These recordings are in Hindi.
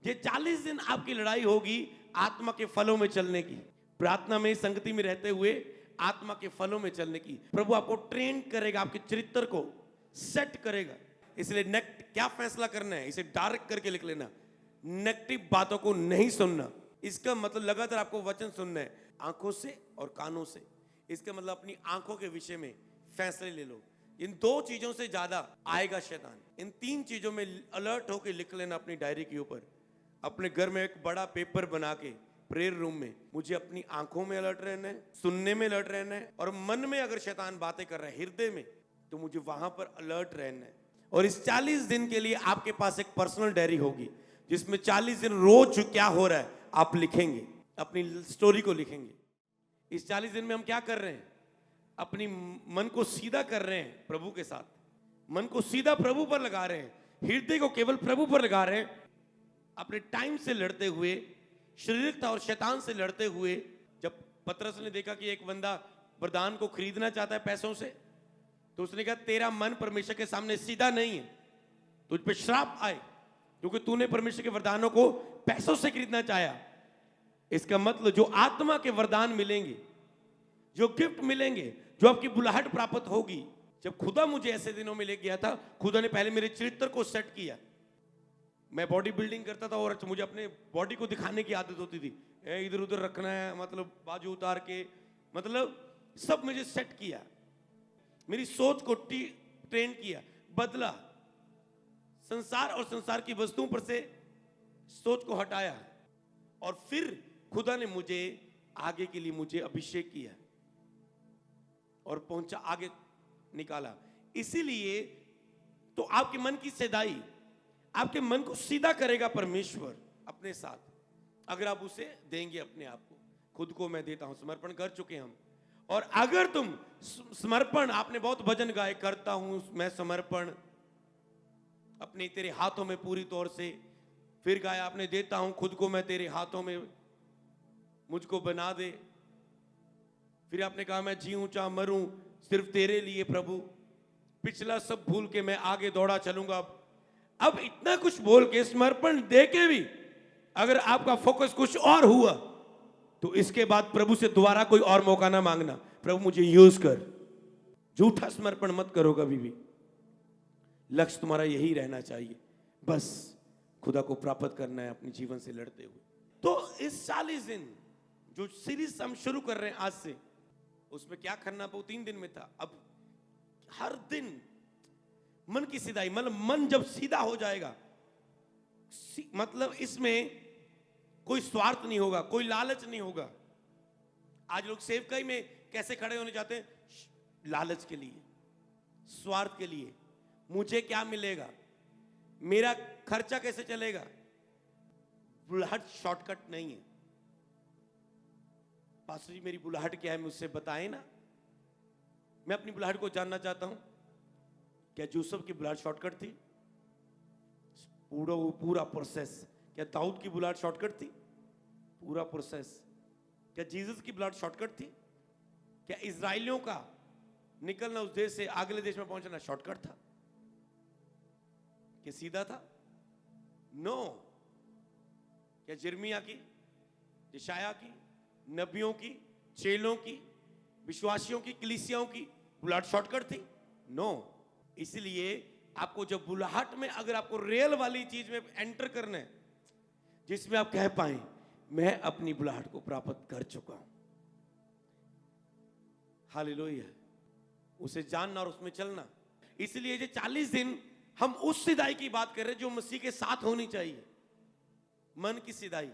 ये 40 दिन आपकी लड़ाई होगी आत्मा के फलों में चलने की, प्रार्थना में संगति में रहते हुए आत्मा के फलों में चलने की। प्रभु आपको ट्रेन करेगा, आपके चरित्र को सेट करेगा। इसलिए क्या फैसला करना है, इसे डायरेक्ट करके लिख लेना। नेगेटिव बातों को नहीं सुनना। इसका मतलब लगातार आपको वचन सुनना है, आंखों से और कानों से। इसका मतलब अपनी आंखों के विषय में फैसले ले लो। इन दो चीजों से ज्यादा आएगा शैतान। इन तीन चीजों में अलर्ट होकर लिख लेना अपनी डायरी के ऊपर। अपने घर में एक बड़ा पेपर बना के प्रेयर रूम में, मुझे अपनी आंखों में अलर्ट रहना है, सुनने में अलर्ट रहना है, और मन में अगर शैतान बातें कर रहा है हृदय में, तो मुझे वहां पर अलर्ट रहना है। और इस 40 दिन के लिए आपके पास एक पर्सनल डायरी होगी, जिसमें 40 दिन रोज क्या हो रहा है आप लिखेंगे, अपनी स्टोरी को लिखेंगे। इस 40 दिन में हम क्या कर रहे हैं, अपनी मन को सीधा कर रहे हैं प्रभु के साथ, मन को सीधा प्रभु पर लगा रहे हैं, हृदय को केवल प्रभु पर लगा रहे हैं। अपने टाइम से लड़ते हुए, शारीरिकता और शैतान से लड़ते हुए। जब पतरस ने देखा कि एक बंदा वरदान को खरीदना चाहता है पैसों से, तो उसने कहा तेरा मन परमेश्वर के सामने सीधा नहीं है, तुझ पे श्राप आए, क्योंकि तूने परमेश्वर के वरदानों को पैसों से खरीदना चाहा। इसका मतलब जो आत्मा के वरदान मिलेंगे, जो गिफ्ट मिलेंगे, जो आपकी बुलाहट प्राप्त होगी। जब खुदा मुझे ऐसे दिनों में ले गया था, खुदा ने पहले मेरे चरित्र को सेट किया। मैं बॉडी बिल्डिंग करता था और मुझे अपने बॉडी को दिखाने की आदत होती थी, इधर उधर रखना है, मतलब बाजू उतार के, मतलब सब मुझे सेट किया। मेरी सोच को ट्रेन किया, बदला। संसार और संसार की वस्तुओं पर से सोच को हटाया, और फिर खुदा ने मुझे आगे के लिए मुझे अभिषेक किया और पहुंचा, आगे निकाला। इसीलिए तो आपके मन की सदाई, आपके मन को सीधा करेगा परमेश्वर अपने साथ, अगर आप उसे देंगे अपने आप को। खुद को मैं देता हूं, समर्पण कर चुके हम। और अगर तुम समर्पण, आपने बहुत भजन गाए, करता हूं मैं समर्पण अपने तेरे हाथों में पूरी तौर से। फिर गाया आपने, देता हूं खुद को मैं तेरे हाथों में, मुझको बना दे। फिर आपने कहा मैं जीऊं चाहे मरूं सिर्फ तेरे लिए प्रभु, पिछला सब भूल के मैं आगे दौड़ा चलूंगा। अब इतना कुछ बोल के, समर्पण दे के भी अगर आपका फोकस कुछ और हुआ, तो इसके बाद प्रभु से दोबारा कोई और मौका ना मांगना, प्रभु मुझे यूज कर। झूठा समर्पण मत करो कभी भी। लक्ष्य तुम्हारा यही रहना चाहिए, बस खुदा को प्राप्त करना है अपने जीवन से लड़ते हुए। तो इस 40 दिन जो सीरीज हम शुरू कर रहे हैं आज से, उसमें क्या करना वो 3 दिन में था। अब हर दिन मन की सीधाई, मतलब मन जब सीधा हो जाएगा, मतलब इसमें कोई स्वार्थ नहीं होगा, कोई लालच नहीं होगा। आज लोग सेवकाई में कैसे खड़े होने जाते हैं, लालच के लिए, स्वार्थ के लिए, मुझे क्या मिलेगा, मेरा खर्चा कैसे चलेगा। बुलाहट शॉर्टकट नहीं है। पास्टर जी मेरी बुलाहट क्या है, मुझसे बताएं ना, मैं अपनी बुलाहट को जानना चाहता हूं। क्या यूसुफ की बुलाहट शॉर्टकट थी? पूरा प्रोसेस। क्या दाऊद की बुलाहट शॉर्टकट थी? पूरा प्रोसेस। क्या जीसस की बुलाहट शॉर्टकट थी? क्या इजराइलियों का निकलना उस देश से अगले देश में पहुंचना शॉर्टकट था? क्या सीधा था? नो। क्या जिर्मिया की, यशाया की, नबियों की, चेलों की, विश्वासियों की, कलीसियाओं की बुलाहट शॉर्टकट थी? नो। इसलिए आपको जब बुलाहट में, अगर आपको रियल वाली चीज में एंटर करना है, जिसमें आप कह पाए मैं अपनी बुलाहट को प्राप्त कर चुका हूं, हालेलुया, उसे जानना और उसमें चलना। इसलिए ये 40 दिन हम उस सिधाई की बात कर रहे हैं जो मसीह के साथ होनी चाहिए। मन की सिधाई,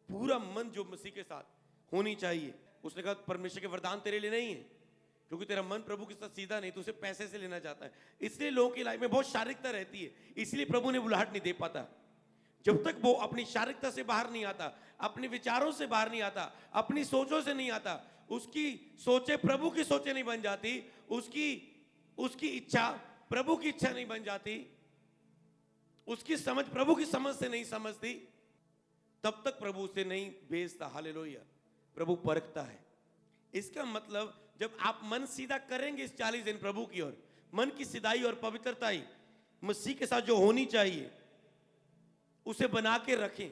पूरा मन जो मसीह के साथ होनी चाहिए। उसने कहा परमेश्वर के वरदान तेरे लिए नहीं है, क्योंकि तेरा मन प्रभु के साथ सीधा नहीं, तो उसे पैसे से लेना चाहता है। इसलिए लोगों की लाइफ में बहुत शारीरिकता रहती है, इसलिए प्रभु ने बुलाहट नहीं दे पाता। जब तक वो अपनी शारीरिकता से बाहर नहीं आता, अपने विचारों से बाहर नहीं आता, अपनी सोचों से नहीं आता, उसकी सोचें प्रभु की सोचें नहीं बन जाती, उसकी इच्छा प्रभु की इच्छा नहीं बन जाती, उसकी समझ प्रभु की समझ से नहीं समझती, तब तक प्रभु उसे नहीं भेजता। हालेलुया। प्रभु परखता है। इसका मतलब जब आप मन सीधा करेंगे इस 40 दिन प्रभु की ओर, मन की सीधाई और पवित्रता ही मसीह के साथ जो होनी चाहिए, उसे बना के रखें।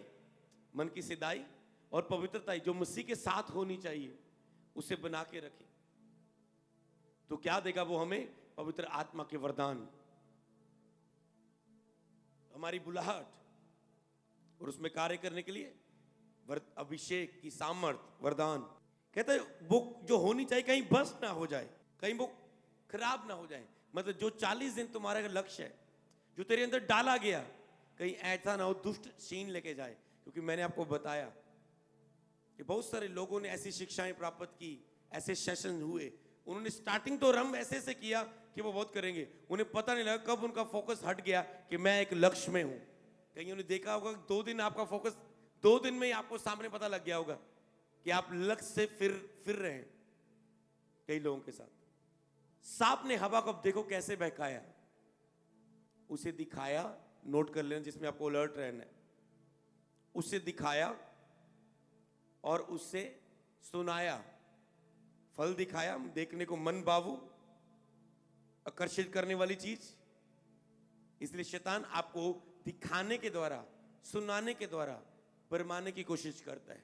मन की सिधाई और पवित्रता जो मसीह के साथ होनी चाहिए, उसे बना के रखें। तो क्या देगा वो हमें? पवित्र आत्मा के वरदान, हमारी बुलाहट, और उसमें कार्य करने के लिए अभिषेक की सामर्थ, वरदान। कहते हैं वो जो होनी चाहिए कहीं बस ना हो जाए, कहीं वो खराब ना हो जाए। मतलब जो 40 दिन तुम्हारा लक्ष्य है, जो तेरे अंदर डाला गया, कहीं ऐसा ना हो दुष्ट छीन लेके जाए। क्योंकि मैंने आपको बताया कि बहुत सारे लोगों ने ऐसी शिक्षाएं प्राप्त की, ऐसे सेशन हुए, उन्होंने स्टार्टिंग तो रम ऐसे से किया कि वो बहुत करेंगे, उन्हें पता नहीं लगा कब उनका फोकस हट गया कि मैं एक लक्ष्य में हूं। कहीं उन्हें देखा होगा 2 दिन आपका फोकस, 2 दिन में ही आपको सामने पता लग गया होगा कि आप लक्ष्य से फिर रहे हैं। कई लोगों के साथ सांप ने हवा को देखो कैसे बहकाया, उसे दिखाया, नोट कर लेना जिसमें आपको अलर्ट रहना है। उसे दिखाया और उससे सुनाया, फल दिखाया, देखने को मन भावु, आकर्षित करने वाली चीज। इसलिए शैतान आपको दिखाने के द्वारा, सुनाने के द्वारा भरमाने की कोशिश करता है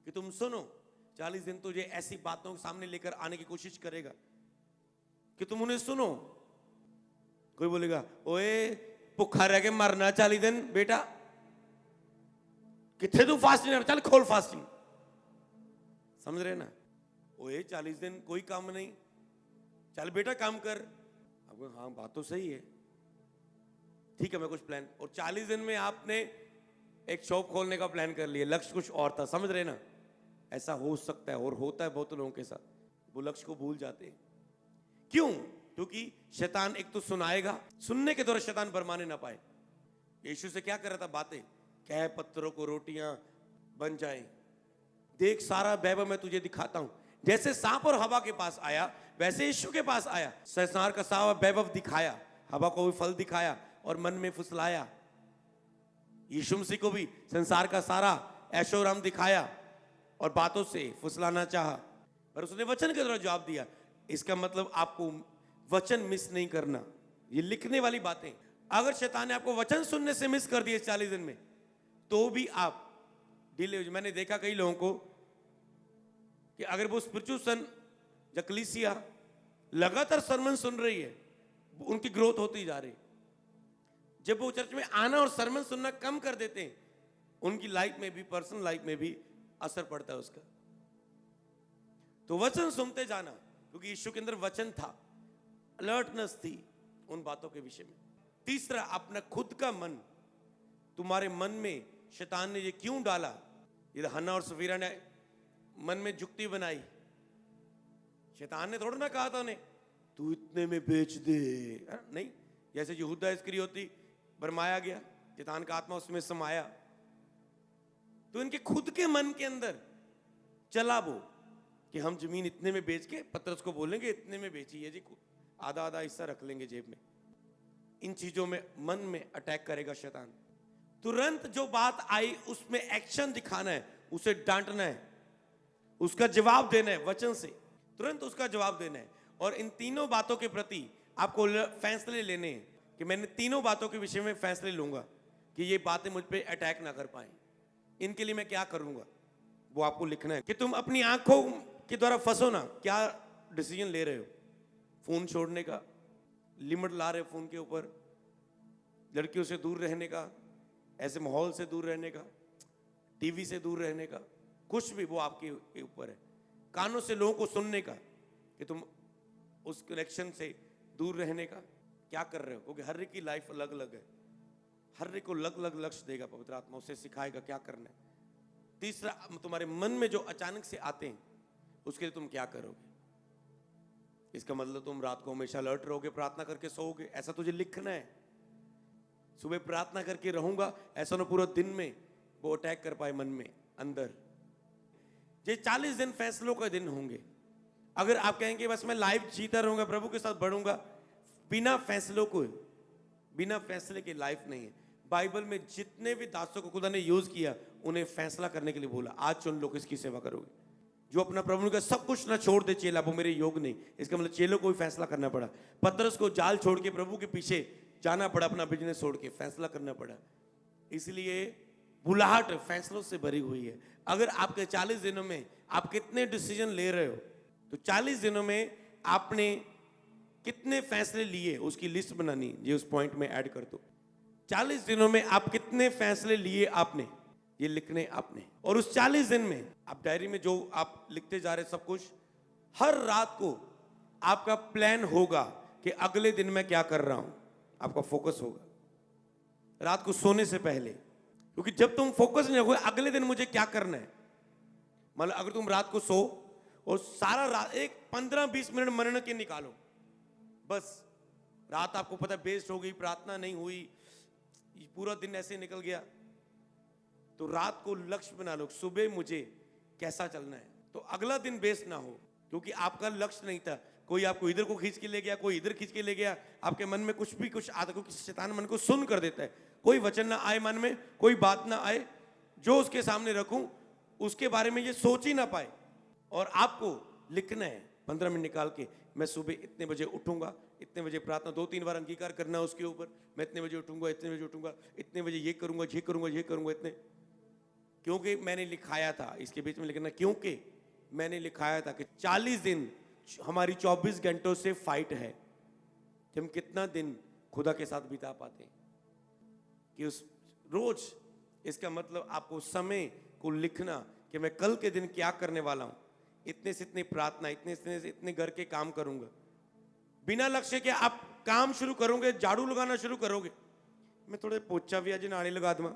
कि तुम सुनो। 40 दिन तुझे ऐसी बातों के सामने लेकर आने की कोशिश करेगा कि तुम उन्हें सुनो। कोई बोलेगा ओए भुखा रह के मरना 40 दिन बेटा, कितने तू फास्टिंग, चल खोल फास्टिंग। समझ रहे ना? ओए 40 दिन कोई काम नहीं, चल बेटा काम कर। अब हाँ बात तो सही है, ठीक है मैं कुछ प्लान। और 40 दिन में आपने एक शॉप खोलने का प्लान कर लिया, लक्ष्य कुछ और था। समझ रहे ना? ऐसा हो सकता है और होता है बहुत लोगों के साथ, वो लक्ष्य को भूल जाते हैं। क्यों? क्योंकि शैतान एक तो सुनाएगा, सुनने के द्वारा शैतान भरमाने ना पाए। यीशु से क्या कर रहा था बातें, कह पत्थरों को रोटियां बन जाए, देख सारा वैभव मैं तुझे दिखाता हूं। जैसे सांप और हवा के पास आया, वैसे यीशु के पास आया, संसार का सारा वैभव दिखाया, हवा को भी फल दिखाया और मन में फुसलाया। यीशु मसीह को भी संसार का सारा ऐशो आराम दिखाया और बातों से फुसलाना चाहा, पर उसने वचन के द्वारा जवाब दिया। इसका मतलब आपको वचन मिस नहीं करना, ये लिखने वाली बातें। अगर शैतान ने आपको वचन सुनने से मिस कर दिए 40 दिन में, तो भी आप डिले हो। मैंने देखा कई लोगों को कि अगर वो स्पिरिचुअल सन या कलीसिया लगातार सरमन सुन रही है, उनकी ग्रोथ होती जा रही। जब वो चर्च में आना और सरमन सुनना कम कर देते हैं, उनकी लाइफ में भी, पर्सनल लाइफ में भी असर पड़ता है उसका। तो वचन सुनते जाना, क्योंकि यीशु के अंदर वचन था, अलर्टनेस थी उन बातों के विषय में। तीसरा, अपना खुद का मन। तुम्हारे मन में शैतान ने ये क्यों डाला? ये हन्ना और सफीरा ने मन में जुक्ति बनाई। शैतान ने थोड़ा ना कहा था उन्हें तू इतने में बेच दे, नहीं। जैसे यहूदा इस्करियोती भरमाया गया, शैतान का आत्मा उसमें समाया, तो इनके खुद के मन के अंदर चला वो कि हम जमीन इतने में बेच के पतरस को बोलेंगे इतने में बेची है जी, आधा आधा हिस्सा रख लेंगे जेब में। इन चीजों में मन में अटैक करेगा शैतान। तुरंत जो बात आई उसमें एक्शन दिखाना है, उसे डांटना है, उसका जवाब देना है वचन से, तुरंत उसका जवाब देना है। और इन तीनों बातों के प्रति आपको फैसले लेने हैं कि मैंने तीनों बातों के विषय में फैसले लूंगा कि ये बातें मुझ पे अटैक ना कर पाए। इनके लिए मैं क्या करूंगा, वो आपको लिखना है। कि तुम अपनी आंखों के द्वारा फंसो ना। क्या डिसीजन ले रहे हो? फोन छोड़ने का, लिमिट ला रहे हो फोन के ऊपर, लड़कियों से दूर रहने का, ऐसे माहौल से दूर रहने का, टीवी से दूर रहने का, कुछ भी वो आपके ऊपर है। कानों से लोगों को सुनने का कि तुम उस कनेक्शन से दूर रहने का क्या कर रहे हो, क्योंकि हर एक की लाइफ अलग अलग है, हर एक को अलग अलग लक्ष्य देगा पवित्र आत्मा, उसे सिखाएगा क्या करना है। तीसरा, तुम्हारे मन में जो अचानक से आते हैं उसके लिए तुम क्या करोगे। इसका मतलब तुम रात को हमेशा अलर्ट रहोगे, प्रार्थना करके सोओगे, ऐसा तुझे लिखना है। सुबह प्रार्थना करके रहूंगा, ऐसा ना पूरा दिन में वो अटैक कर पाए मन में अंदर। ये 40 दिन फैसलों का दिन होंगे। अगर आप कहेंगे बस मैं लाइफ जीता रहूंगा, प्रभु के साथ बढ़ूंगा, बिना फैसलों को, बिना फैसले की लाइफ नहीं है। बाइबल में जितने भी दासों को खुदा ने यूज किया, उन्हें फैसला करने के लिए बोला, आज चुन लो किसकी सेवा करोगे। जो अपना प्रभु का सब कुछ ना छोड़ दे चेला, वो मेरे योग नहीं। इसका मतलब चेलों को भी फैसला करना पड़ा। पतरस को जाल छोड़ के प्रभु के पीछे जाना पड़ा, अपना बिजनेस छोड़ के फैसला करना पड़ा। इसलिए बुलाहट फैसलों से भरी हुई है। अगर आपके 40 दिनों में आप कितने डिसीजन ले रहे हो, तो 40 दिनों में आपने कितने फैसले लिए उसकी लिस्ट बनानी, ये उस पॉइंट में ऐड कर दो। 40 दिनों में आप कितने फैसले लिए आपने, ये लिखने आपने। और उस 40 दिन में आप डायरी में जो आप लिखते जा रहे सब कुछ, हर रात को आपका प्लान होगा कि अगले दिन मैं क्या कर रहा हूं, आपका फोकस होगा रात को सोने से पहले। क्योंकि जब तुम फोकस नहीं रखोगे अगले दिन मुझे क्या करना है, मतलब अगर तुम रात को सो और सारा रात एक 15-20 मिनट मनन के निकालो, बस रात आपको पता है वेस्ट हो गई, प्रार्थना नहीं हुई, पूरा दिन ऐसे निकल गया, तो रात को लक्ष्य बना लो सुबह मुझे कैसा चलना है, तो अगला दिन वेस्ट ना हो। क्योंकि आपका लक्ष्य नहीं था, कोई आपको इधर को खींच के ले गया, कोई इधर खींच के ले गया, आपके मन में कुछ आता, क्योंकि शैतान मन को सुन कर देता है। कोई वचन ना आए मन में, कोई बात ना आए जो उसके सामने रखूं उसके बारे में ये सोच ही ना पाए। और आपको लिखना है 15 मिनट निकाल के, मैं सुबह इतने बजे उठूंगा, इतने बजे प्रार्थना 2-3 बार अंगीकार करना उसके ऊपर, मैं इतने बजे उठूंगा, इतने बजे उठूंगा, इतने बजे ये करूंगा, ये करूंगा, ये करूंगा, इतने, क्योंकि मैंने लिखाया था। इसके बीच में लिखना, क्योंकि मैंने लिखाया था कि 40 दिन हमारी 24 घंटों से फाइट है कि हम कितना दिन खुदा के साथ बिता पाते हैं, कि उस रोज, इसका मतलब आपको समय को लिखना कि मैं कल के दिन क्या करने वाला हूं, इतने से इतनी प्रार्थना, इतने से इतने घर के काम करूंगा, बिना लक्ष्य के आप काम शुरू करोगे, झाड़ू लगाना शुरू करोगे, मैं थोड़े पोचा भी आज नाली लगा दूंगा,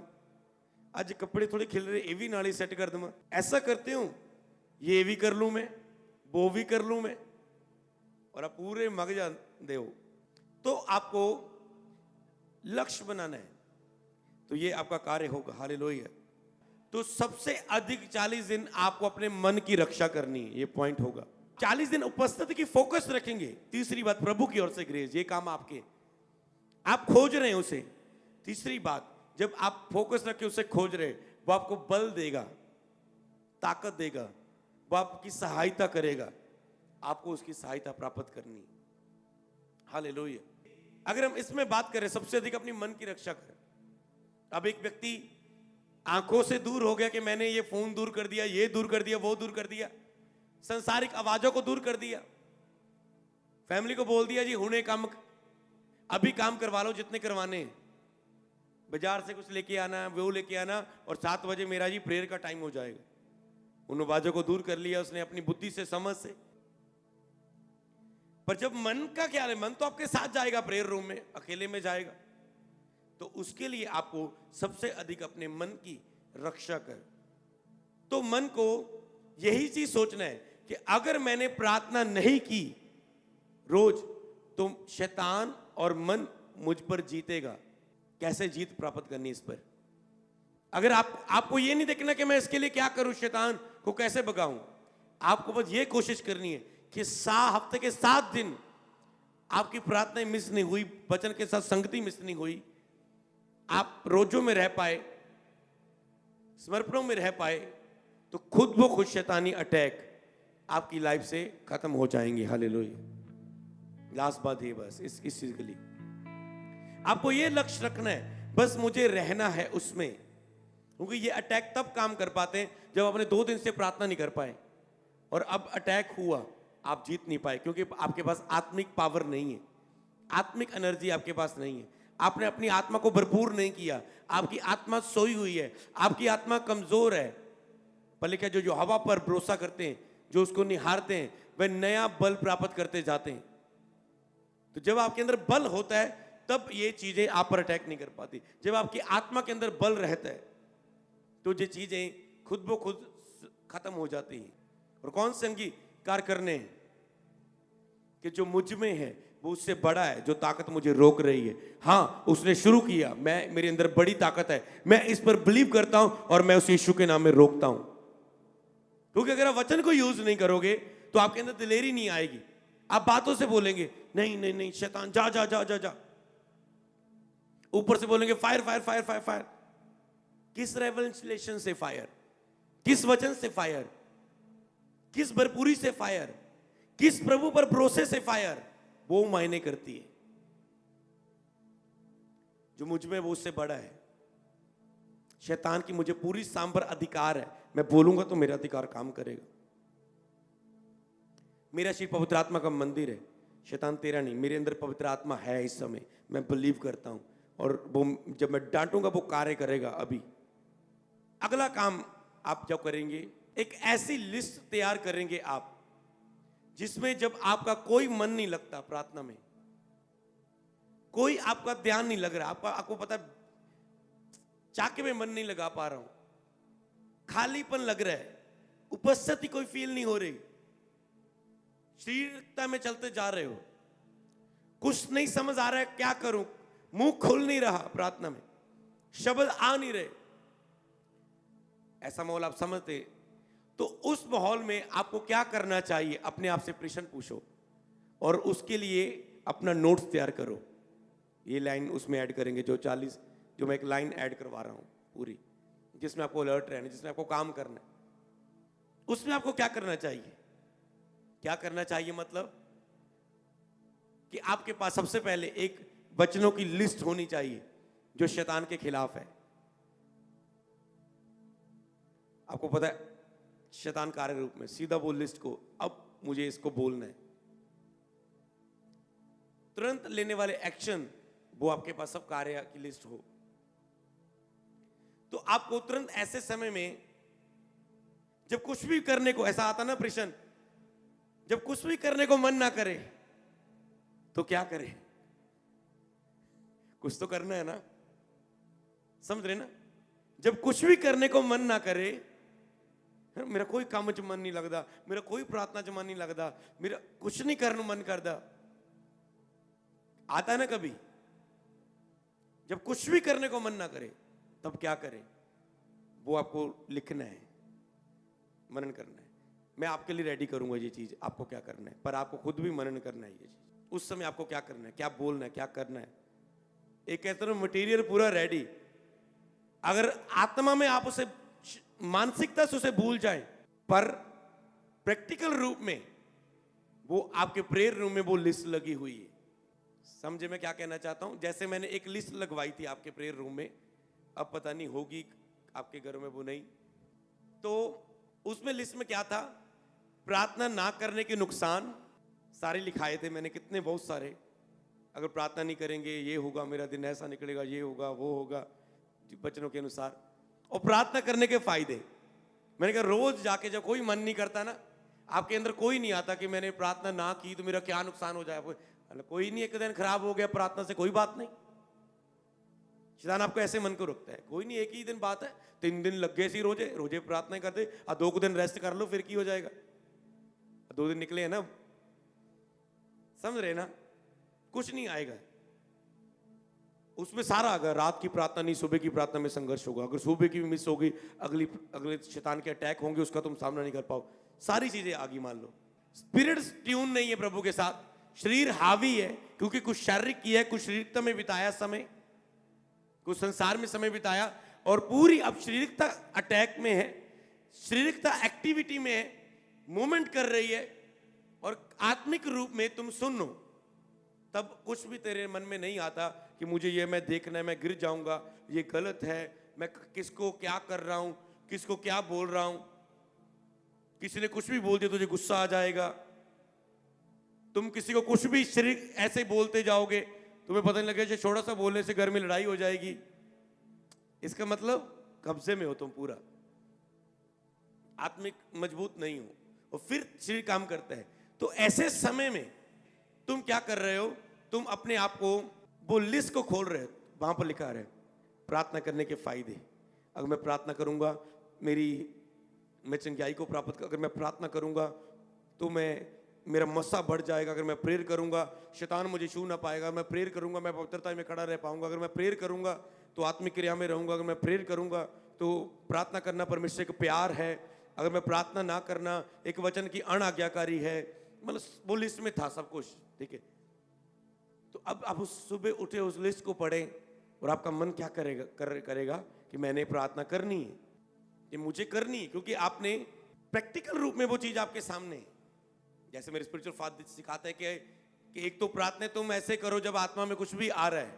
आज कपड़े थोड़े खिल रहे ये भी नाली सेट कर दूंगा, ऐसा करते हूं, ये भी कर लूं मैं, वो भी कर लूं मैं, और आप पूरे मग जाते हो। तो आपको लक्ष्य बनाना है, तो ये आपका कार्य होगा। हालेलुया। तो सबसे अधिक 40 दिन आपको अपने मन की रक्षा करनी है, ये पॉइंट होगा। 40 दिन उपस्थिति की फोकस रखेंगे। तीसरी बात, प्रभु की ओर से ग्रेस, ये काम आपके, आप खोज रहे हैं उसे। तीसरी बात, जब आप फोकस रख के उसे खोज रहे, वो आपको बल देगा, ताकत देगा, वो आपकी सहायता करेगा, आपको उसकी सहायता प्राप्त करनी। हालेलुया। अगर हम इसमें बात करें, सबसे अधिक अपनी मन की रक्षा करें। अब एक व्यक्ति आंखों से दूर हो गया कि मैंने ये फोन दूर कर दिया, ये दूर कर दिया, वो दूर कर दिया, संसारिक आवाजों को दूर कर दिया, फैमिली को बोल दिया जी हुने काम, अभी काम करवा लो जितने करवाने हैं, बाजार से कुछ लेके आना, वो लेके आना, और 7 बजे मेरा जी प्रेयर का टाइम हो जाएगा। उन आवाजों को दूर कर लिया उसने अपनी बुद्धि से, समझ से। पर जब मन का ख्याल है, मन तो आपके साथ जाएगा प्रेयर रूम में, अकेले में जाएगा, तो उसके लिए आपको सबसे अधिक अपने मन की रक्षा कर। तो मन को यही चीज सोचना है कि अगर मैंने प्रार्थना नहीं की रोज, तो शैतान और मन मुझ पर जीतेगा। कैसे जीत प्राप्त करनी इस पर? अगर आपको ये नहीं देखना कि मैं इसके लिए क्या करूं, शैतान को कैसे भगाऊं, आपको बस ये कोशिश करनी है कि हफ्ते के 7 दिन आपकी प्रार्थनाएं मिस नहीं हुई, वचन के साथ संगति मिस नहीं हुई, आप रोजों में रह पाए, समर्पणों में रह पाए, तो खुद वो खुद शैतानी अटैक आपकी लाइफ से खत्म हो जाएंगे। हालेलुया। लास्ट बात ये, बस इस चीज के लिए आपको ये लक्ष्य रखना है, बस मुझे रहना है उसमें। क्योंकि ये अटैक तब काम कर पाते हैं जब आपने 2 दिन से प्रार्थना नहीं कर पाए, और अब अटैक हुआ, आप जीत नहीं पाए, क्योंकि आपके पास आत्मिक पावर नहीं है, आत्मिक एनर्जी आपके पास नहीं है, आपने अपनी आत्मा को भरपूर नहीं किया, आपकी आत्मा सोई हुई है, आपकी आत्मा कमजोर है। पर लिखा जो हवा पर भरोसा करते हैं, जो उसको निहारते हैं, वह नया बल प्राप्त करते जाते हैं। तो जब आपके अंदर बल होता है, तब ये चीजें आप पर अटैक नहीं कर पाती। जब आपकी आत्मा के अंदर बल रहता है, तो ये चीजें खुद ब खुद खत्म हो जाती हैं। और कौन से अंगीकार करने हैं कि जो मुझ में है वो उससे बड़ा है, जो ताकत मुझे रोक रही है। हाँ, उसने शुरू किया, मेरे अंदर बड़ी ताकत है, मैं इस पर बिलीव करता हूं और मैं उस यीशु के नाम में रोकता हूं। क्योंकि अगर आप वचन को यूज नहीं करोगे तो आपके अंदर दिलेरी नहीं आएगी। आप बातों से बोलेंगे नहीं नहीं नहीं शैतान जा जा जा जा जा, ऊपर से बोलेंगे fire fire fire fire fire. किस रेवलेशन से फायर? किस वचन से फायर? किस भरपूरी से फायर? किस प्रभु पर भरोसे से फायर? वो मायने करती है। जो मुझ में वो उससे बड़ा है। शैतान की मुझे पूरी सांबर अधिकार है, मैं बोलूंगा तो मेरा अधिकार काम करेगा। मेरा शरीर पवित्र आत्मा का मंदिर है, शैतान तेरा नहीं। मेरे अंदर पवित्र आत्मा है इस समय, मैं बिलीव करता हूं, और वो जब मैं डांटूंगा वो कार्य करेगा। अभी अगला काम आप जब करेंगे, एक ऐसी लिस्ट तैयार करेंगे आप जिसमें जब आपका कोई मन नहीं लगता प्रार्थना में, कोई आपका ध्यान नहीं लग रहा, आपको पता चाके में मन नहीं लगा पा रहा हूं, खालीपन लग रहा है, उपस्थिति कोई फील नहीं हो रही, शरीरता में चलते जा रहे हो, कुछ नहीं समझ आ रहा है क्या करूं, मुंह खुल नहीं रहा प्रार्थना में, शब्द आ नहीं रहे, ऐसा माहौल आप समझते, तो उस माहौल में आपको क्या करना चाहिए? अपने आप से प्रश्न पूछो और उसके लिए अपना नोट्स तैयार करो। ये लाइन उसमें ऐड करेंगे जो मैं एक लाइन ऐड करवा रहा हूं पूरी, जिसमें आपको अलर्ट रहना, जिसमें आपको काम करना है। उसमें आपको क्या करना चाहिए? क्या करना चाहिए मतलब कि आपके पास सबसे पहले एक वचनों की लिस्ट होनी चाहिए जो शैतान के खिलाफ है। आपको पता है शैतान कार्य रूप में सीधा बोल लिस्ट को, अब मुझे इसको बोलना है, तुरंत लेने वाले एक्शन, वो आपके पास सब कार्य की लिस्ट हो, तो आपको तुरंत ऐसे समय में जब कुछ भी करने को, ऐसा आता ना प्रश्न, जब कुछ भी करने को मन ना करे तो क्या करे? कुछ तो करना है ना, समझ रहे ना? जब कुछ भी करने को मन ना करे, मेरा कोई काम च मन नहीं लगता, मेरा कोई प्रार्थना च मन नहीं लगता, मेरा कुछ नहीं करने मन करता, आता ना कभी? जब कुछ भी करने को मन ना करे तब क्या करे? वो आपको लिखना है, मनन करना है। मैं आपके लिए रेडी करूंगा ये चीज, आपको क्या करना है, पर आपको खुद भी मनन करना है ये चीज। उस समय आपको क्या करना है, क्या बोलना है, क्या करना है, एक कहते हैं मटेरियल पूरा रेडी। अगर आत्मा में आप उसे मानसिकता से उसे भूल जाए, पर प्रैक्टिकल रूप में वो आपके प्रेयर रूम में वो लिस्ट लगी हुई है। समझे मैं क्या कहना चाहता हूं? जैसे मैंने एक लिस्ट लगवाई थी आपके प्रेयर रूम में, अब पता नहीं होगी आपके घरों में वो नहीं, तो उसमें लिस्ट में क्या था? प्रार्थना ना करने के नुकसान सारे लिखाए थे मैंने, कितने बहुत सारे। अगर प्रार्थना नहीं करेंगे ये होगा, मेरा दिन ऐसा निकलेगा, ये होगा, वो होगा वचनों के अनुसार। और प्रार्थना करने के फायदे मैंने कहा, रोज जाके जब कोई मन नहीं करता ना, आपके अंदर कोई नहीं आता कि मैंने प्रार्थना ना की तो मेरा क्या नुकसान हो जाए। कोई नहीं, एक दिन खराब हो गया प्रार्थना से, कोई बात नहीं। शैतान आपको ऐसे मन को रखता है, कोई नहीं, एक ही दिन बात है, 3 दिन लग गए सी रोजे रोजे प्रार्थना करते, 2 दिन रेस्ट कर लो, फिर की हो जाएगा। 2 दिन निकले हैं ना, समझ रहे ना? कुछ नहीं आएगा उसमें सारा। अगर रात की प्रार्थना नहीं, सुबह की प्रार्थना में संघर्ष होगा, अगर सुबह की मिस होगी, अगले शैतान के अटैक होंगे, उसका तुम सामना नहीं कर पाओ, सारी चीजें आगे मान लो। स्पिरिट ट्यून नहीं है प्रभु के साथ, शरीर हावी है, क्योंकि कुछ शारीरिक किया है, कुछ शारीरिकता में बिताया समय, कुछ संसार में समय बिताया, और पूरी अब शारीरिकता अटैक में है, शारीरिकता एक्टिविटी में है, मूवमेंट कर रही है, और आत्मिक रूप में तुम सुनो, तब कुछ भी तेरे मन में नहीं आता कि मुझे ये मैं देखना है, मैं गिर जाऊंगा, ये गलत है, मैं किसको क्या कर रहा हूं, किसको क्या बोल रहा हूं, किसी ने कुछ भी बोल दिया तुझे गुस्सा आ जाएगा, तुम किसी को कुछ भी शरीर ऐसे बोलते जाओगे, तुम्हें पता नहीं लगेगा, छोटा सा बोलने से घर में लड़ाई हो जाएगी। इसका मतलब कब्जे में हो तुम पूरा, आत्मिक मजबूत नहीं हो, और फिर शरीर काम करता है। तो ऐसे समय में तुम क्या कर रहे हो? तुम अपने आप को वो लिस्ट को खोल रहे हो, वहां पर लिखा है प्रार्थना करने के फायदे। अगर मैं प्रार्थना करूंगा मैं चंगाई को प्राप्त कर, अगर मैं प्रार्थना करूंगा तो मेरा मस्सा बढ़ जाएगा, अगर मैं प्रेयर करूंगा शैतान मुझे छू ना पाएगा, मैं प्रेयर करूंगा मैं पवित्रता में खड़ा रह पाऊंगा, अगर मैं प्रेयर करूंगा तो आत्मिक क्रिया में रहूंगा, अगर मैं प्रेयर करूंगा तो प्रार्थना करना परमेश्वर का प्यार है, अगर मैं प्रार्थना ना करना एक वचन की अनाज्ञाकारी है। मतलब वो लिस्ट में था सब कुछ, ठीक है। तो अब आप उस सुबह उठे, उस लिस्ट को पढ़ें, और आपका मन क्या करेगा कि मैंने प्रार्थना करनी है, ये मुझे करनी है, क्योंकि आपने प्रैक्टिकल रूप में वो चीज आपके सामने है। जैसे मेरे स्पिरिचुअल फादर सिखाते हैं कि एक तो प्रार्थना तुम ऐसे करो जब आत्मा में कुछ भी आ रहा है,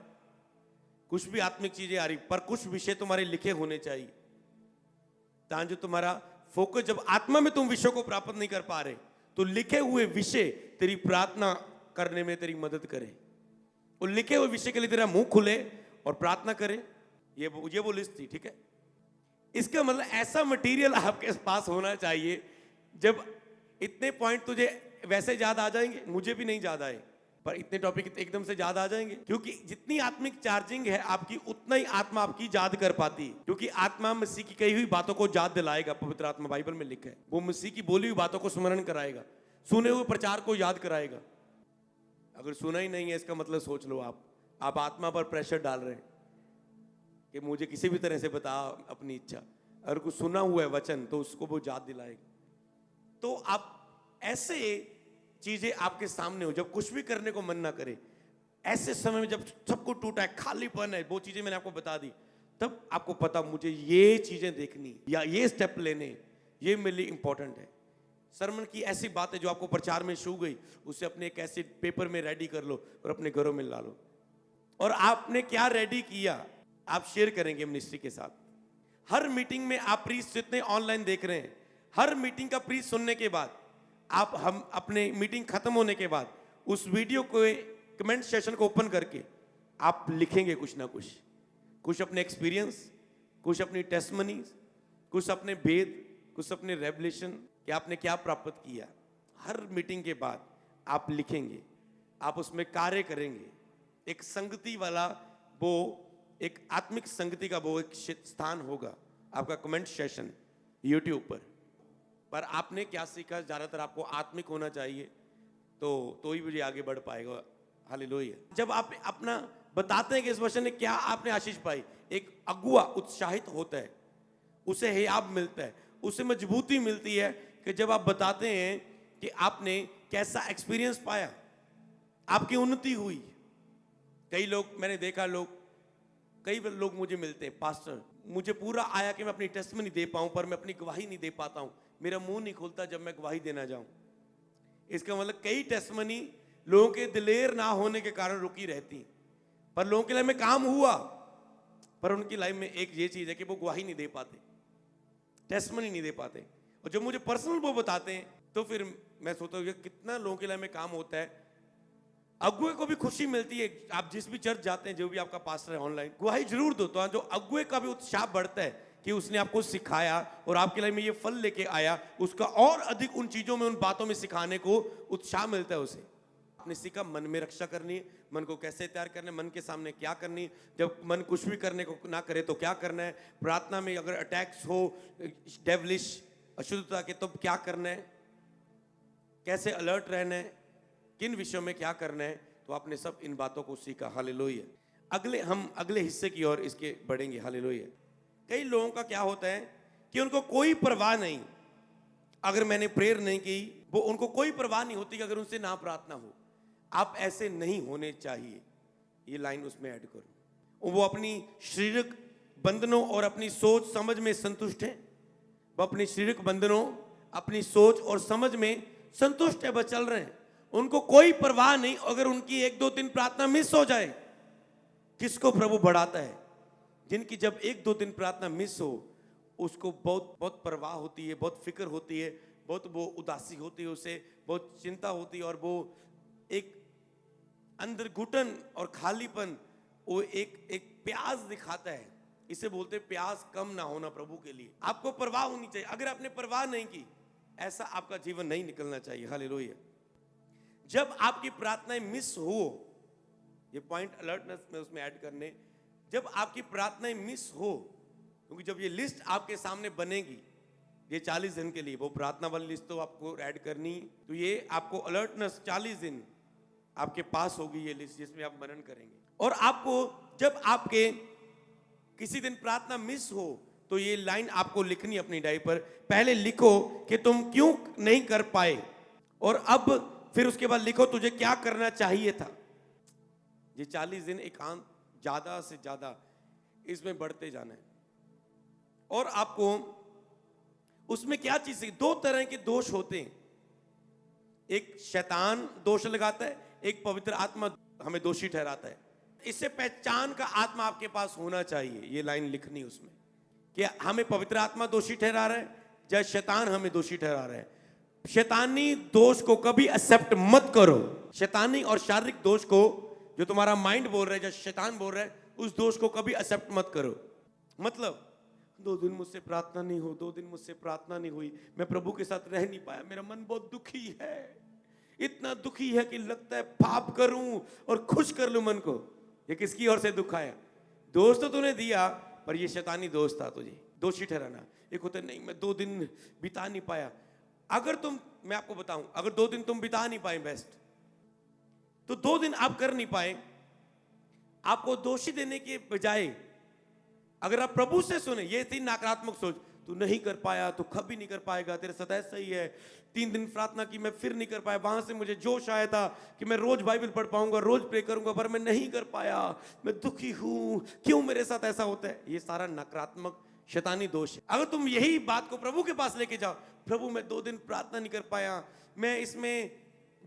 कुछ भी आत्मिक चीजें आ रही, पर कुछ विषय तुम्हारे लिखे होने चाहिए, ताकि जो तुम्हारा फोकस, जब आत्मा में तुम विषय को प्राप्त नहीं कर पा रहे तो लिखे हुए विषय तेरी प्रार्थना करने में तेरी मदद करे, और लिखे हुए विषय के लिए तेरा मुंह खुले और प्रार्थना करे। ये वो लिस्ट थी, ठीक है। इसका मतलब ऐसा मटेरियल आपके पास होना चाहिए, जब इतने पॉइंट तुझे वैसे याद आ जाएंगे, मुझे भी नहीं याद आए, पर इतने टॉपिक एकदम से याद आ जाएंगे, क्योंकि जितनी आत्मिक चार्जिंग है आपकी, उतना ही आत्मा आपकी याद कर पाती है, क्योंकि आत्मा मसीह की कही हुई बातों को याद दिलाएगा। पवित्र आत्मा बाइबल में लिखा है, वो मसीह की बोली हुई बातों को स्मरण कराएगा, सुने हुए प्रचार को याद कराएगा। अगर सुना ही नहीं है, इसका मतलब सोच लो आप आत्मा पर प्रेशर डाल रहे हैं कि मुझे किसी भी तरह से बता अपनी इच्छा। अगर कुछ सुना हुआ है वचन तो उसको वो याद दिलाएगा। तो आप ऐसे चीजें आपके सामने हो, जब कुछ भी करने को मन ना करे, ऐसे समय में जब सब कुछ टूटा है, खालीपन है, वो चीजें मैंने आपको बता दी, तब आपको पता मुझे ये चीजें देखनी या ये स्टेप लेने, ये मेरे लिए इंपॉर्टेंट है। सरमन की ऐसी बात है जो आपको प्रचार में छू गई, उसे अपने एक ऐसे पेपर में रेडी कर लो और अपने घरों में ला लो। और आपने क्या रेडी किया आप शेयर करेंगे मिनिस्ट्री के साथ। हर मीटिंग में आप प्रीच जितने ऑनलाइन देख रहे हैं, हर मीटिंग का प्रीच सुनने के बाद हम अपने मीटिंग खत्म होने के बाद उस वीडियो को कमेंट सेशन को ओपन करके आप लिखेंगे कुछ ना कुछ अपने एक्सपीरियंस, कुछ अपनी टेस्टमनीज, कुछ अपने भेद, कुछ अपने रेवलेशन कि आपने क्या प्राप्त किया। हर मीटिंग के बाद आप लिखेंगे, आप उसमें कार्य करेंगे। एक संगति वाला वो, एक आत्मिक संगति का वो एक स्थान होगा आपका कमेंट सेशन यूट्यूब पर आपने क्या सीखा। ज्यादातर आपको आत्मिक होना चाहिए तो ही मुझे आगे बढ़ पाएगा। हालेलुया। जब आप अपना बताते हैं कि इस वचन ने क्या आपने आशीष पाई, एक अगुआ उत्साहित होता है, उसे हियाब मिलता है, उसे मजबूती मिलती है कि जब आप बताते हैं कि आपने कैसा एक्सपीरियंस पाया, आपकी उन्नति हुई। कई लोग मैंने देखा, कई लोग मुझे मिलते हैं, पास्टर मुझे पूरा आया कि मैं अपनी टेस्टमनी दे पाऊं, पर मैं अपनी गवाही नहीं दे पाता हूं, मेरा मुंह नहीं खुलता जब मैं गवाही देना जाऊं। इसका मतलब कई टेस्टमनी लोगों के दिलेर ना होने के कारण रुकी रहती, पर लोगों के लाइफ में काम हुआ, पर उनकी लाइफ में एक ये चीज है कि वो गवाही नहीं दे पाते, टेस्टमनी नहीं दे पाते। और जब मुझे पर्सनल वो बताते हैं तो फिर मैं सोचता हूँ कितना लोगों के लाइफ में काम होता है। अगुए को भी खुशी मिलती है, आप जिस भी चर्च जाते हैं, जो भी आपका पास्टर है ऑनलाइन, गवाही जरूर दो, तो जो अगुए का भी उत्साह बढ़ता है कि उसने आपको सिखाया और आपके लाइफ में ये फल लेके आया, उसका और अधिक उन चीजों में, उन बातों में सिखाने को उत्साह मिलता है उसे। आपने सीखा मन में रक्षा करनी है, मन को कैसे तैयार करना है, मन के सामने क्या करनी, जब मन कुछ भी करने को ना करे तो क्या करना है, प्रार्थना में अगर अटैक्स हो डेविलिश अशुद्धता के तो क्या करना है, कैसे अलर्ट रहना है, किन विषयों में क्या करना है, तो आपने सब इन बातों को सीखा। हालेलुया। हम अगले हिस्से की ओर इसके बढ़ेंगे। हालेलुया। कई लोगों का क्या होता है कि उनको कोई परवाह नहीं, अगर मैंने प्रेयर नहीं की, वो उनको कोई परवाह नहीं होती कि अगर उनसे ना प्रार्थना हो। आप ऐसे नहीं होने चाहिए, ये लाइन उसमें ऐड करो। वो अपनी शारीरिक बंधनों और अपनी सोच समझ में संतुष्ट है, वो अपनी शारीरिक बंधनों, अपनी सोच और समझ में संतुष्ट है, बस चल रहे हैं, उनको कोई परवाह नहीं। अगर उनकी 1-2-3 प्रार्थना मिस हो जाए, किसको प्रभु बढ़ाता है? जिनकी जब 1-2-3 प्रार्थना मिस हो, उसको बहुत बहुत परवाह होती है, बहुत फिक्र होती है, बहुत वो उदासी होती है, उसे बहुत चिंता होती है, और वो एक अंदर घुटन और खालीपन, वो एक प्यास दिखाता है। इसे बोलते प्यास कम ना होना प्रभु के लिए। आपको परवाह होनी चाहिए। अगर आपने परवाह नहीं की, ऐसा आपका जीवन नहीं निकलना चाहिए। हालेलुया। जब आपकी प्रार्थनाएं मिस हो, ये पॉइंट अलर्टनेस में उसमें ऐड करने, जब आपकी प्रार्थनाएं मिस हो, क्योंकि जब ये लिस्ट आपके सामने बनेगी, ये 40 दिन के लिए, वो प्रार्थना वाली लिस्ट तो आपको ऐड करनी, तो ये आपको अलर्टनेस 40 दिन आपके पास होगी ये लिस्ट, जिसमें आप मनन करेंगे। और आपको जब आपके किसी दिन प्रार्थना मिस हो, तो ये लाइन आपको लिखनी अपनी डायरी पर। पहले लिखो कि तुम क्यों नहीं कर पाए, और अब फिर उसके बाद लिखो तुझे क्या करना चाहिए था। ये 40 दिन एकांत ज्यादा से ज्यादा इसमें बढ़ते जाना है। और आपको उसमें क्या चीज, 2 तरह के दोष होते हैं, एक शैतान दोष लगाता है, एक पवित्र आत्मा हमें दोषी ठहराता है। इससे पहचान का आत्मा आपके पास होना चाहिए। ये लाइन लिखनी उसमें कि हमें पवित्र आत्मा दोषी ठहरा रहा है या शैतान हमें दोषी ठहरा रहा है। शैतानी दोष को कभी एक्सेप्ट मत करो। शैतानी और शारीरिक दोष को, जो तुम्हारा माइंड बोल रहा है, जो शैतान बोल रहा है, उस दोष को कभी एक्सेप्ट मत करो। मतलब 2 दिन मुझसे प्रार्थना नहीं हो, 2 दिन मुझसे प्रार्थना नहीं हुई, मैं प्रभु के साथ रह नहीं पाया, मेरा मन बहुत दुखी है, इतना दुखी है कि लगता है पाप करूं और खुश कर लूं मन को। ये किसकी ओर से दुख आया? दोष तो तूने दिया, पर ये शैतानी दोष था तुझे दोषी ठहराना। एक होता है, नहीं मैं 2 दिन बिता नहीं पाया। अगर मैं आपको बताऊं, अगर 2 दिन तुम बिता नहीं पाए बेस्ट, तो 2 दिन आप कर नहीं पाए, आपको दोषी देने के बजाय अगर आप प्रभु से सुने, ये थी नकारात्मक सोच, तू नहीं कर पाया तो कभी नहीं कर पाएगा, तेरे साथ ऐसा ही है, 3 दिन प्रार्थना की मैं फिर नहीं कर पाया, वहां से मुझे जोश आया था कि मैं रोज बाइबल पढ़ पाऊंगा, रोज प्रे करूंगा, पर मैं नहीं कर पाया, मैं दुखी हूं, क्यों मेरे साथ ऐसा होता है। ये सारा नकारात्मक शैतानी दोष है। अगर तुम यही बात को प्रभु के पास लेके जाओ, प्रभु मैं 2 दिन प्रार्थना नहीं कर पाया, मैं इसमें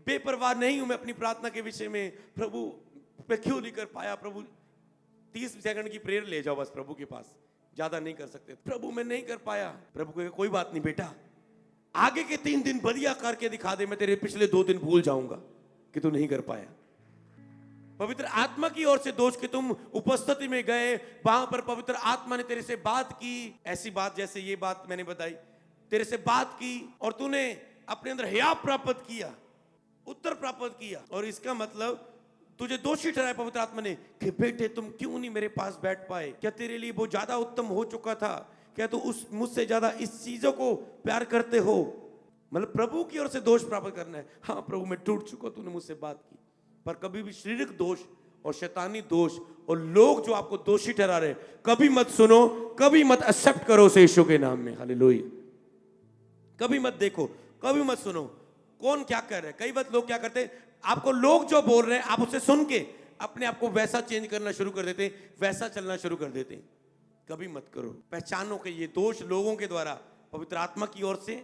बेपरवाह नहीं हूं, मैं अपनी प्रार्थना के विषय में, प्रभु मैं क्यों नहीं कर पाया, प्रभु 30 सेकंड की प्रेयर ले जाओ बस प्रभु के पास, ज्यादा नहीं कर सकते। प्रभु मैं नहीं कर पाया, प्रभु को कोई बात नहीं बेटा, आगे के 3 दिन बढ़िया करके दिखा दे, मैं तेरे पिछले 2 दिन भूल जाऊंगा कि तू नहीं कर पाया। पवित्र आत्मा की ओर से दोष कि तुम उपस्थिति में गए, वहां पर पवित्र आत्मा ने तेरे से बात की, ऐसी बात जैसे ये बात मैंने बताई, तेरे से बात की और तूने अपने अंदर हिया प्राप्त किया, उत्तर प्राप्त किया, और इसका मतलब तुझे दोषी ठहराया पवित्र आत्मा ने कि बेटे तुम क्यों नहीं मेरे पास बैठ पाए, क्या तेरे लिए वो ज्यादा उत्तम हो चुका था, क्या तू उस मुझसे ज्यादा इस चीजों को प्यार करते हो। मतलब प्रभु की ओर से दोष प्राप्त करना है। हाँ प्रभु मैं टूट चुका, तूने मुझसे बात की, पर कभी भी शारीरिक दोष और शैतानी दोष और लोग जो आपको दोषी ठहरा रहे, कभी मत सुनो, कभी मत एक्सेप्ट करो उसे यीशु के नाम में। हालेलुया। कभी मत देखो, कभी मत सुनो कौन क्या कर रहा है। कई बार लोग क्या करते हैं, आपको लोग जो बोल रहे हैं आप उसे सुन के अपने आप को वैसा चेंज करना शुरू कर देते हैं, वैसा चलना शुरू कर देते हैं। कभी मत करो। पहचानो कि ये दोष लोगों के द्वारा पवित्र आत्मा की ओर से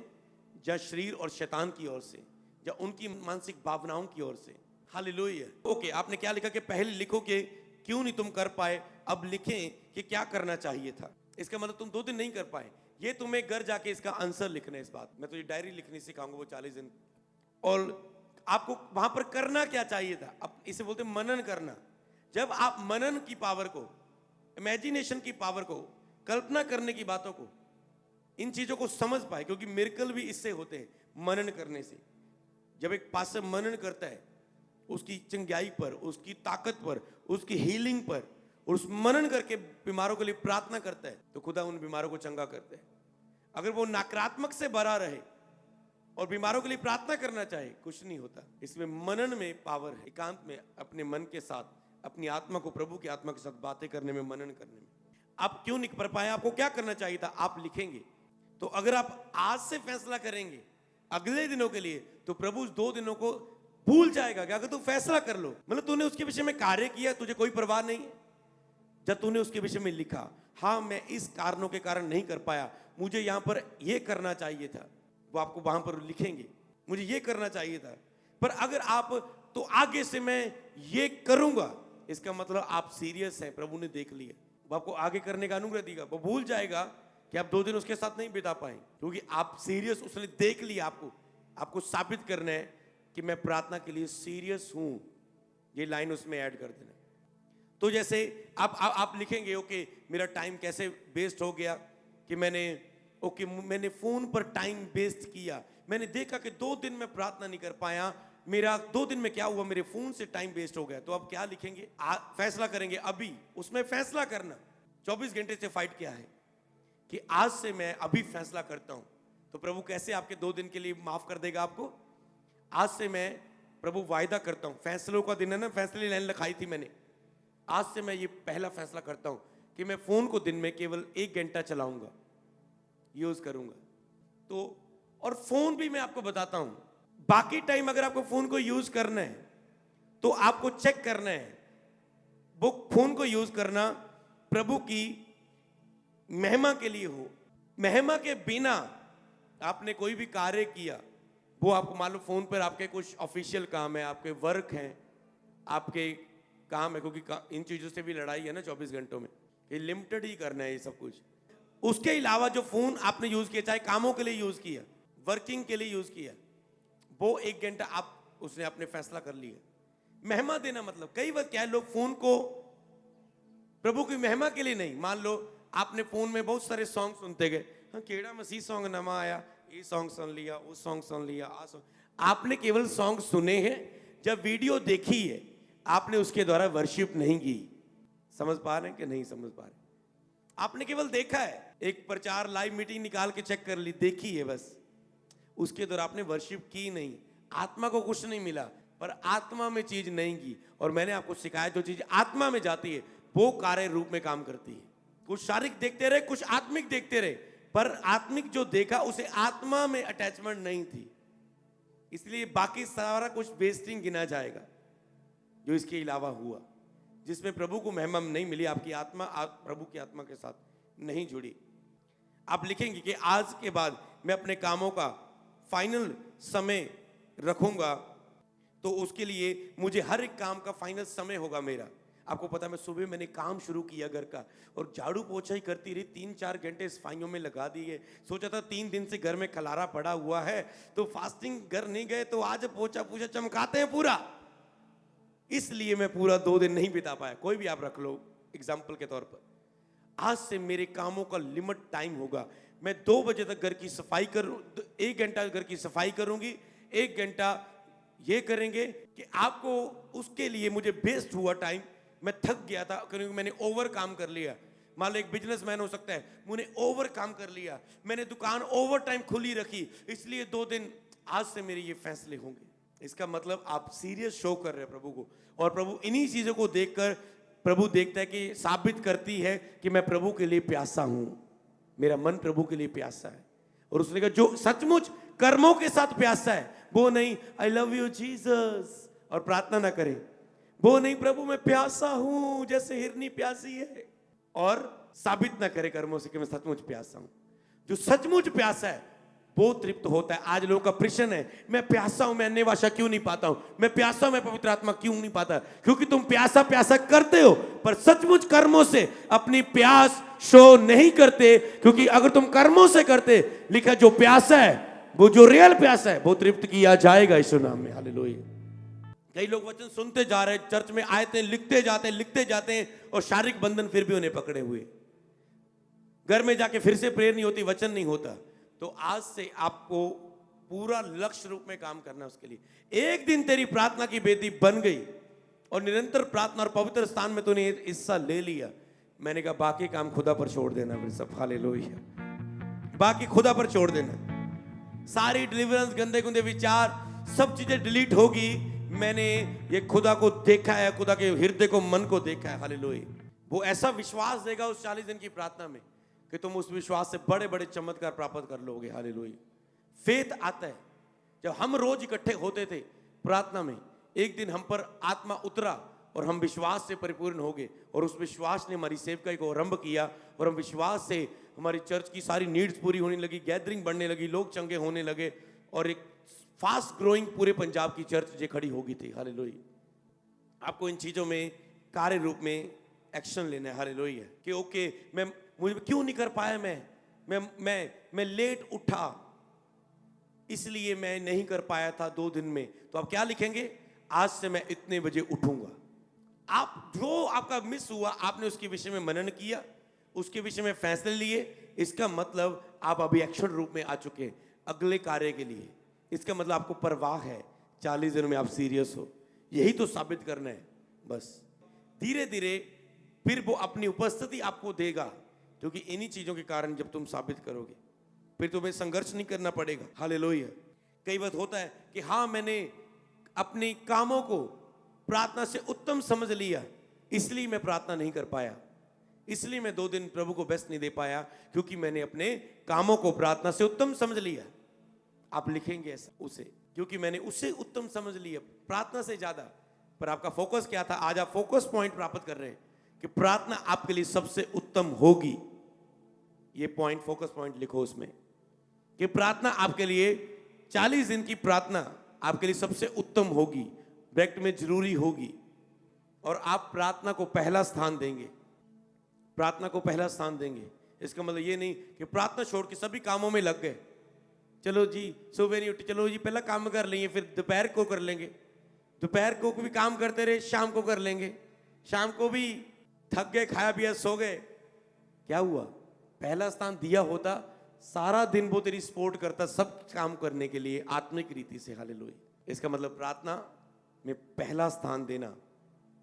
या शरीर और शैतान की ओर से या उनकी मानसिक भावनाओं की ओर से। हालेलुया। ओके, आपने क्या लिखा कि पहले लिखो कि क्यों नहीं तुम कर पाए, अब लिखें कि क्या करना चाहिए था। इसका मतलब तुम 2 दिन नहीं कर पाए, ये तुम्हें घर जाके इसका आंसर लिखना है। इस बात मैं तो ये डायरी लिखनी सिखाऊंगा, वो 40 दिन, और आपको वहां पर करना क्या चाहिए था। अब इसे बोलते मनन करना। जब आप मनन की पावर को, इमेजिनेशन की पावर को, कल्पना करने की बातों को, इन चीजों को समझ पाए, क्योंकि मिरेकल भी इससे होते हैं, मनन करने से। जब एक पास्टर मनन करता है उसकी चंगाई पर, उसकी ताकत पर, उसकी हीलिंग पर, और उस मनन करके बीमारों के लिए प्रार्थना करता है, तो खुदा उन बीमारों को चंगा करता है। अगर वो नकारात्मक से भरा रहे और बीमारों के लिए प्रार्थना करना चाहे, कुछ नहीं होता। इसमें मनन में पावर है। एकांत में अपने मन के साथ, अपनी आत्मा को प्रभु की आत्मा के साथ बातें करने में, मनन करने में। आप क्यों नहीं कर पाए, आपको क्या करना चाहिए था, आप लिखेंगे। तो अगर आप आज से फैसला करेंगे अगले दिनों के लिए, तो प्रभु उस 2 दिनों को भूल जाएगा। क्या अगर तू फैसला कर लो, मतलब तूने उसके विषय में कार्य किया, तुझे कोई परवाह नहीं है। जब तूने उसके विषय में लिखा, हाँ मैं इस कारणों के कारण नहीं कर पाया, मुझे यहां पर यह करना चाहिए था, वो आपको वहां पर लिखेंगे, मुझे ये करना चाहिए था, पर अगर आप तो आगे से मैं ये करूंगा, इसका मतलब आप सीरियस हैं, प्रभु ने देख लिया, वो आपको आगे करने का अनुग्रह देगा। वो भूल जाएगा कि आप 2 दिन उसके साथ नहीं बिता पाए, क्योंकि आप सीरियस, उसने देख लिया आपको साबित करना है कि मैं प्रार्थना के लिए सीरियस हूं। ये लाइन उसमें ऐड कर देना। तो जैसे आप लिखेंगे, ओके मेरा टाइम कैसे वेस्ट हो गया कि मैंने फोन पर टाइम वेस्ट किया, मैंने देखा कि 2 दिन में प्रार्थना नहीं कर पाया, मेरा 2 दिन में क्या हुआ, मेरे फोन से टाइम वेस्ट हो गया। तो आप क्या लिखेंगे, फैसला करेंगे अभी, उसमें फैसला करना। 24 घंटे से फाइट किया है कि आज से मैं अभी फैसला करता हूं, तो प्रभु कैसे आपके 2 दिन के लिए माफ कर देगा आपको। आज से मैं, प्रभु वायदा करता हूं, फैसलों का दिन है ना, फैसले लाइन लिखाई थी मैंने, आज से मैं ये पहला फैसला करता हूं कि मैं फोन को दिन में केवल 1 घंटा चलाऊंगा, यूज करूंगा। तो और फोन भी मैं आपको बताता हूं, बाकी टाइम अगर आपको फोन को यूज करना है तो आपको चेक करना है, वो फोन को यूज करना प्रभु की महिमा के लिए हो। महिमा के बिना आपने कोई भी कार्य किया, वो आपको मालूम, फोन पर आपके कुछ ऑफिशियल काम है, आपके वर्क हैं, आपके काम है, क्योंकि इन चीजों से भी लड़ाई है ना 24 घंटों में, कि लिमिटेड ही करना है ये सब कुछ। उसके अलावा जो फोन आपने यूज किया, चाहे कामों के लिए यूज किया, वर्किंग के लिए यूज किया, वो 1 घंटा आप उसने अपने फैसला कर लिया। महिमा देना मतलब कई बार क्या है, लोग फोन को प्रभु की महिमा के लिए नहीं, मान लो आपने फोन में बहुत सारे सॉन्ग सुनते गए, हाँ केड़ा मसीह सॉन्ग नमा आया, ये सॉन्ग सुन लिया, वो सॉन्ग सुन लिया, आपने केवल सॉन्ग सुने हैं। जब वीडियो देखी है आपने उसके द्वारा वर्शिप नहीं की। समझ पा रहे हैं कि नहीं समझ पा रहे? आपने केवल देखा है, एक प्रचार लाइव मीटिंग निकाल के चेक कर ली, देखी है बस, उसके द्वारा आपने वर्शिप की नहीं, आत्मा को कुछ नहीं मिला, पर आत्मा में चीज नहीं की। और मैंने आपको सिखाया जो चीज आत्मा में जाती है वो कार्य रूप में काम करती है। कुछ शारीरिक देखते रहे, कुछ आत्मिक देखते रहे, पर आत्मिक जो देखा उसे आत्मा में अटैचमेंट नहीं थी, इसलिए बाकी सारा कुछ वेस्टिंग गिना जाएगा जो इसके अलावा हुआ, जिसमें प्रभु को महिमा नहीं मिली, आपकी आत्मा प्रभु की आत्मा के साथ नहीं जुड़ी। आप लिखेंगे कि आज के बाद मैं अपने कामों का फाइनल समय रखूंगा, तो उसके लिए मुझे हर एक काम का फाइनल समय होगा मेरा। आपको पता है, मैं सुबह मैंने काम शुरू किया घर का, और झाड़ू पोछा ही करती रही, 3-4 घंटे सफाइयों में लगा दिए। सोचा था 3 दिन से घर में खलारा पड़ा हुआ है, तो फास्टिंग घर नहीं गए, तो आज पोछा पूछा चमकाते हैं पूरा, इसलिए मैं पूरा 2 दिन नहीं बिता पाया। कोई भी आप रख लो एग्जाम्पल के तौर पर। आज से मेरे कामों का लिमिट टाइम होगा, मैं 2 बजे तक घर की सफाई करूँ, 1 घंटा घर की सफाई करूंगी, 1 घंटा ये करेंगे कि आपको उसके लिए मुझे बेस्ट हुआ टाइम। मैं थक गया था क्योंकि मैंने ओवर काम कर लिया। मान लो एक बिजनेसमैन हो सकता है, मैंने ओवर काम कर लिया, मैंने दुकान ओवर टाइम खुली रखी, इसलिए 2 दिन आज से मेरे ये फैसले होंगे। इसका मतलब आप सीरियस शो कर रहे हैं प्रभु को, और प्रभु इन्हीं चीजों को देखकर प्रभु देखता है कि साबित करती है कि मैं प्रभु के लिए प्यासा हूं, मेरा मन प्रभु के लिए प्यासा है। और उसने कहा जो सचमुच कर्मों के साथ प्यासा है, वो नहीं आई लव यू जीसस और प्रार्थना ना करें, वो नहीं प्रभु मैं प्यासा हूं जैसे हिरनी प्यासी है, और साबित ना करे कर्मों से कि मैं सचमुच प्यासा हूं। जो सचमुच प्यासा है वो तृप्त होता है। आज लोगों का प्रश्न है, मैं प्यासा हूं, मैं अन्य भाषा क्यों नहीं पाता हूं, मैं प्यासा हूं, मैं पवित्र आत्मा क्यों नहीं पाता? क्योंकि तुम प्यासा प्यासा करते हो, पर सचमुच कर्मों से अपनी प्यास शो नहीं करते। क्योंकि अगर तुम कर्मों से करते, लिखा जो प्यासा है, वो जो रियल प्यासा है, वो तृप्त किया जाएगा यीशु नाम में। हालेलुया। कई लोग वचन सुनते जा रहे हैं, चर्च में आए थे, लिखते जाते हैं, और शारीरिक बंधन फिर भी उन्हें पकड़े हुए। घर में जाके फिर से प्रेयर नहीं होती, वचन नहीं होता। तो आज से आपको पूरा लक्ष्य रूप में काम करना है उसके लिए। एक दिन तेरी प्रार्थना की बेदी बन गई और निरंतर प्रार्थना और पवित्र स्थान में तूने हिस्सा ले लिया, मैंने कहा बाकी काम खुदा पर छोड़ देना मेरे सब। हालेलुया। बाकी खुदा पर छोड़ देना। सारी डिलीवरेंस, गंदे गुंदे विचार, सब चीजें डिलीट होगी। मैंने ये खुदा को देखा है, खुदा के हृदय को, मन को देखा है। हालेलुया। वो ऐसा विश्वास देगा उस 40 दिन की प्रार्थना में कि तुम उस विश्वास से बड़े बड़े चमत्कार प्राप्त कर लोगे। हालेलुया। फेथ आता है। जब हम रोज इकट्ठे होते थे प्रार्थना में, एक दिन हम पर आत्मा उतरा और हम विश्वास से परिपूर्ण हो गए, और उस विश्वास ने हमारी सेवकाई को आरंभ किया, और हम विश्वास से हमारी चर्च की सारी नीड्स पूरी होने लगी, गैदरिंग बढ़ने लगी, लोग चंगे होने लगे, और एक फास्ट ग्रोइंग पूरे पंजाब की चर्च जो खड़ी होगी थी। हालेलुया। आपको इन चीजों में कार्य रूप में एक्शन लेना है। हालेलुया। कि ओके, मुझे क्यों नहीं कर पाया, मैं लेट उठा, इसलिए मैं नहीं कर पाया था 2 दिन में। तो आप क्या लिखेंगे? आज से मैं इतने बजे उठूंगा। आप जो आपका मिस हुआ, आपने उसके विषय में मनन किया, उसके विषय में फैसले लिए, इसका मतलब आप अभी एक्शन रूप में आ चुके हैं अगले कार्य के लिए। इसका मतलब आपको परवाह है, 40 दिनों में आप सीरियस हो। यही तो साबित करना है बस। धीरे धीरे फिर वो अपनी उपस्थिति आपको देगा, क्योंकि इन्हीं चीजों के कारण जब तुम साबित करोगे फिर तुम्हें संघर्ष नहीं करना पड़ेगा। हालेलुया। कई बार होता है कि हाँ, मैंने अपने कामों को प्रार्थना से उत्तम समझ लिया, इसलिए मैं प्रार्थना नहीं कर पाया, इसलिए मैं 2 दिन प्रभु को बेस्ट नहीं दे पाया, क्योंकि मैंने अपने कामों को प्रार्थना से उत्तम समझ लिया। आप लिखेंगे ऐसा, उसे, क्योंकि मैंने उसे उत्तम समझ लिया प्रार्थना से ज्यादा। पर आपका फोकस क्या था? आज आप फोकस पॉइंट प्राप्त कर रहे हैं कि प्रार्थना आपके लिए सबसे उत्तम होगी। ये पॉइंट, फोकस पॉइंट लिखो उसमें कि प्रार्थना आपके लिए 40 दिन की प्रार्थना आपके लिए सबसे उत्तम होगी, ब्रैकेट में जरूरी होगी। और आप प्रार्थना को पहला स्थान देंगे, प्रार्थना को पहला स्थान देंगे। इसका मतलब ये नहीं कि प्रार्थना छोड़ के सभी कामों में लग गए। चलो जी सुबह नहीं उठे, चलो जी पहला काम कर लेंगे, फिर दोपहर को कर लेंगे, दोपहर को भी काम करते रहे, शाम को कर लेंगे, शाम को भी थक गए, खाया पिया सो गए। क्या हुआ? पहला स्थान दिया होता, सारा दिन वो तेरी सपोर्ट करता सब काम करने के लिए आत्मिक रीति से। हालेलुया। इसका मतलब प्रार्थना में पहला स्थान देना,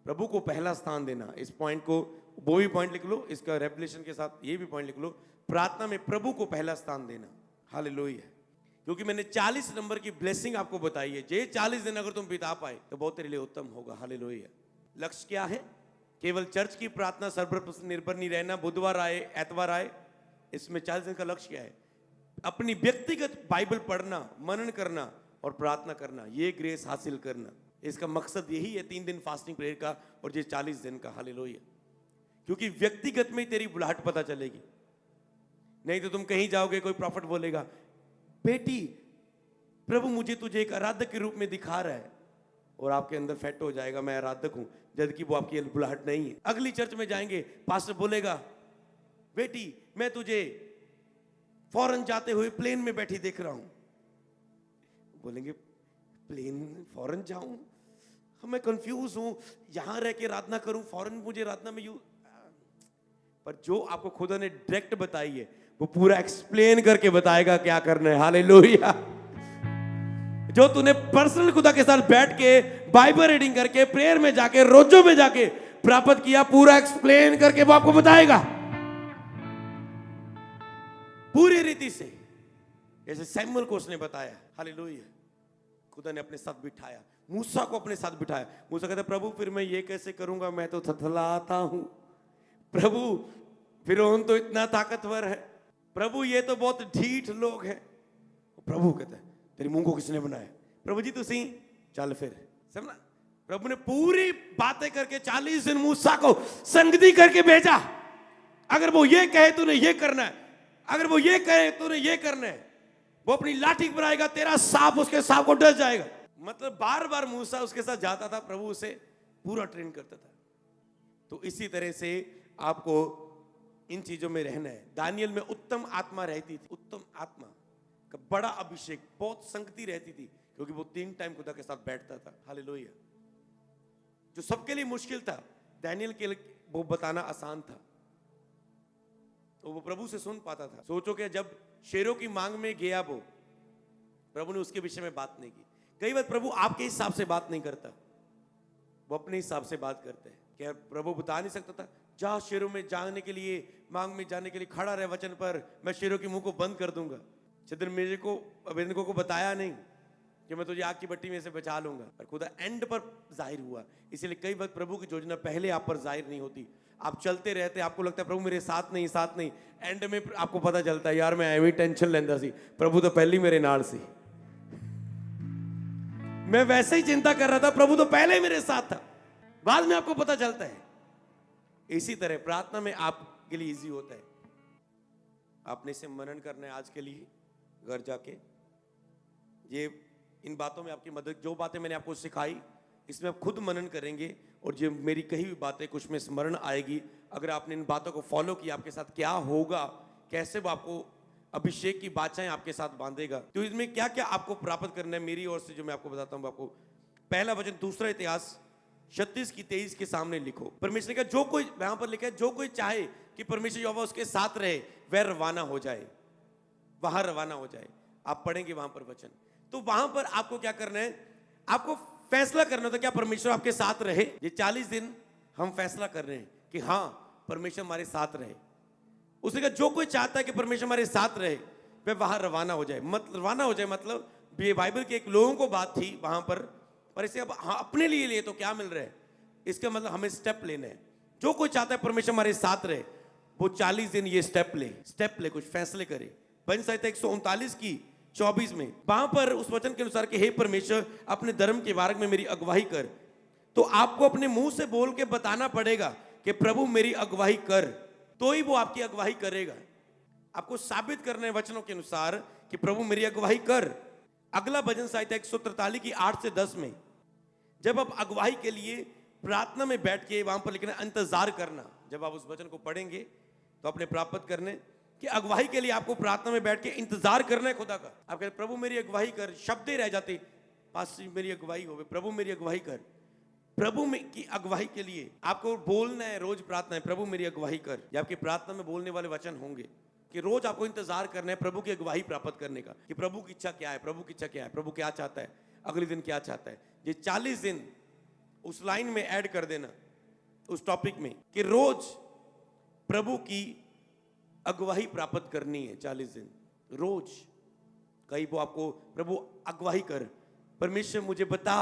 प्रभु को पहला स्थान देना। इस पॉइंट को, वो भी पॉइंट लिख लो, इसका रेवलेशन के साथ ये भी पॉइंट लिख लो, प्रार्थना में प्रभु को पहला स्थान देना। हालेलुया। क्योंकि मैंने 40 नंबर की ब्लेसिंग आपको बताई है, ये 40 दिन अगर तुम बिता पाए तो बहुत तेरे लिए उत्तम होगा। हालेलुया। लक्ष्य क्या है? केवल चर्च की प्रार्थना सर्वर पर निर्भर नहीं रहना, बुधवार आए एतवार आए, इसमें 40 दिन का लक्ष्य क्या है? अपनी व्यक्तिगत बाइबल पढ़ना, मनन करना और प्रार्थना करना, ये ग्रेस हासिल करना। इसका मकसद यही है 3 दिन फास्टिंग प्रेयर का और ये 40 दिन का। हालेलुया। क्योंकि व्यक्तिगत में तेरी बुलाहट पता चलेगी। नहीं तो तुम कहीं जाओगे, कोई प्रॉफिट बोलेगा, बेटी प्रभु मुझे तुझे एक आराधक के रूप में दिखा रहा है, और आपके अंदर फैट हो जाएगा मैं आराधक हूं, जबकि वो आपकी बुलाहट नहीं है। अगली चर्च में जाएंगे, पास्टर बोलेगा बेटी मैं तुझे फॉरेन जाते हुए प्लेन में बैठी देख रहा हूं। बोलेंगे प्लेन फॉरेन जाऊं? मैं कंफ्यूज हूं, यहां रह के आराधना करूं, फॉरेन मुझे आराधना में पर जो आपको खुदा ने डायरेक्ट बताई है वो पूरा एक्सप्लेन करके बताएगा क्या करना है। हालेलुया। जो तूने पर्सनल खुदा के साथ बैठ के बाइबल रीडिंग करके प्रेयर में जाके रोजों में जाके प्राप्त किया, पूरा एक्सप्लेन करके वो आपको बताएगा पूरी रीति से, जैसे सैमुअल को उसने बताया। हालेलुया। खुदा ने अपने साथ बिठाया, मूसा को अपने साथ बिठाया। मूसा कहता प्रभु फिर मैं ये कैसे करूंगा, मैं तो थथलाता हूं। प्रभु फिरौन तो इतना ताकतवर है, प्रभु ये तो बहुत ढीठ लोग हैं। प्रभु कहता है तेरी मुंह को किसने बनाया? प्रभु जी तुसी चल फिर। समझना? प्रभु ने पूरी बातें करके 40 दिन मूसा को संगति करके भेजा। अगर वो ये कहे तूने ये करना है, अगर वो ये कहे तूने ये करना है, वो अपनी लाठी बनाएगा, तेरा सांप उसके सांप को डस जाएगा। मतलब बार बार मूसा उसके साथ जाता था, प्रभु उसे पूरा ट्रेन करता था। तो इसी तरह से आपको इन चीजों में रहना है। दानियल में उत्तम आत्मा रहती थी, उत्तम आत्मा का बड़ा अभिषेक, बहुत संगति रहती थी, क्योंकि वो 3 टाइम खुदा के साथ बैठता था। हालेलुया। जो सबके लिए मुश्किल था, दानियल के लिए वो बताना आसान था, तो वो प्रभु से सुन पाता था। सोचो कि जब शेरों की मांग में गया वो, प्रभु ने उसके विषय में बात नहीं की। कई बार प्रभु आपके हिसाब से बात नहीं करता, वो अपने हिसाब से बात करते हैं। क्या प्रभु बता नहीं सकता था जा शेरों में जाने के लिए, मांग में जाने के लिए खड़ा रहे वचन पर, मैं शेरों के मुंह को बंद कर दूंगा। मेरे को अबेदनगो को बताया नहीं कि मैं तुझे आग की भट्टी में से बचा लूंगा, पर खुदा एंड पर जाहिर हुआ। इसलिए कई बार प्रभु की योजना पहले आप पर जाहिर नहीं होती। आप चलते रहते, आपको लगता है प्रभु मेरे साथ नहीं साथ नहीं, एंड में आपको पता चलता है यार मैं एवं टेंशन लेंदा सी, प्रभु तो पहले ही मेरे नाल सी, मैं वैसे ही चिंता कर रहा था, प्रभु तो पहले ही मेरे साथ था। बाद में आपको पता चलता है। इसी तरह प्रार्थना में आपके लिए इजी होता है। आपने इसे मनन करना है आज के लिए, घर जाके ये इन बातों में आपकी मदद, जो बातें मैंने आपको सिखाई इसमें आप खुद मनन करेंगे, और जो मेरी कही हुई बातें कुछ में स्मरण आएगी। अगर आपने इन बातों को फॉलो किया, आपके साथ क्या होगा, कैसे वो आपको अभिषेक की बाचाएं आपके साथ बांधेगा। तो इसमें क्या क्या आपको प्राप्त करना है मेरी ओर से, जो मैं आपको बताता हूं। आपको पहला वचन दूसरा इतिहास 36:23 के सामने लिखो। परमेश्वर ने कहा जो कोई, यहां पर लिखा है जो कोई चाहे कि परमेश्वर यहोवा उसके साथ रहे वह रवाना हो जाए, वहां रवाना हो जाए। आप पढ़ेंगे वहां पर वचन, तो वहां पर आपको क्या करना है, आपको फैसला करना था क्या परमेश्वर आपके साथ रहे। ये 40 दिन हम फैसला कर रहे हैं कि हाँ परमेश्वर हमारे साथ रहे। उसने कहा जो कोई चाहता है कि परमेश्वर हमारे साथ रहे वह वहां रवाना हो जाए। रवाना हो जाए मतलब ये बाइबल के एक लोगों को बात थी वहां पर इसे अब हाँ अपने लिए लिए तो क्या मिल रहा है, इसका मतलब हमें स्टेप लेना है। जो कोई चाहता है परमेश्वर हमारे साथ रहे वो 40 दिन ये स्टेप ले, कुछ फैसले करे। भजन संहिता 139:24 में वहां पर उस वचन के अनुसार कि हे परमेश्वर अपने धर्म के मार्ग में मेरी अगुवाई कर। तो आपको अपने मुंह से बोल के बताना पड़ेगा कि प्रभु मेरी अगुवाई कर, तो ही वो आपकी अगुवाई करेगा। आपको साबित करना है वचनों के अनुसार कि प्रभु मेरी अगुवाई कर। अगला भजन संहिता 143:8 से 10 में जब आप अगुवाई के लिए प्रार्थना में बैठ के वहां पर लिखना इंतजार करना। जब आप उस वचन को पढ़ेंगे तो अपने प्राप्त करने कि अगुवाई के लिए आपको प्रार्थना में बैठ के इंतजार करना है खुदा का। आप कहते प्रभु मेरी अगुवाई कर, शब्द ही रह जाते, पास मेरी अगुवाई हो, प्रभु मेरी अगुवाई कर। प्रभु में की अगुवाई के लिए आपको बोलना है, रोज प्रार्थना है प्रभु मेरी अगुवाई कर। ये आपकी प्रार्थना में बोलने वाले वचन होंगे कि रोज आपको इंतजार करना है प्रभु की अगुवाई प्राप्त करने का, कि प्रभु की इच्छा क्या है, प्रभु की इच्छा क्या है, प्रभु क्या चाहता है, अगले दिन क्या चाहता है। ये 40 दिन उस लाइन में ऐड कर देना, उस टॉपिक में, कि रोज प्रभु की अगुवाई प्राप्त करनी है। 40 दिन रोज कहीं वो आपको प्रभु अगुवाई कर, परमेश्वर मुझे बता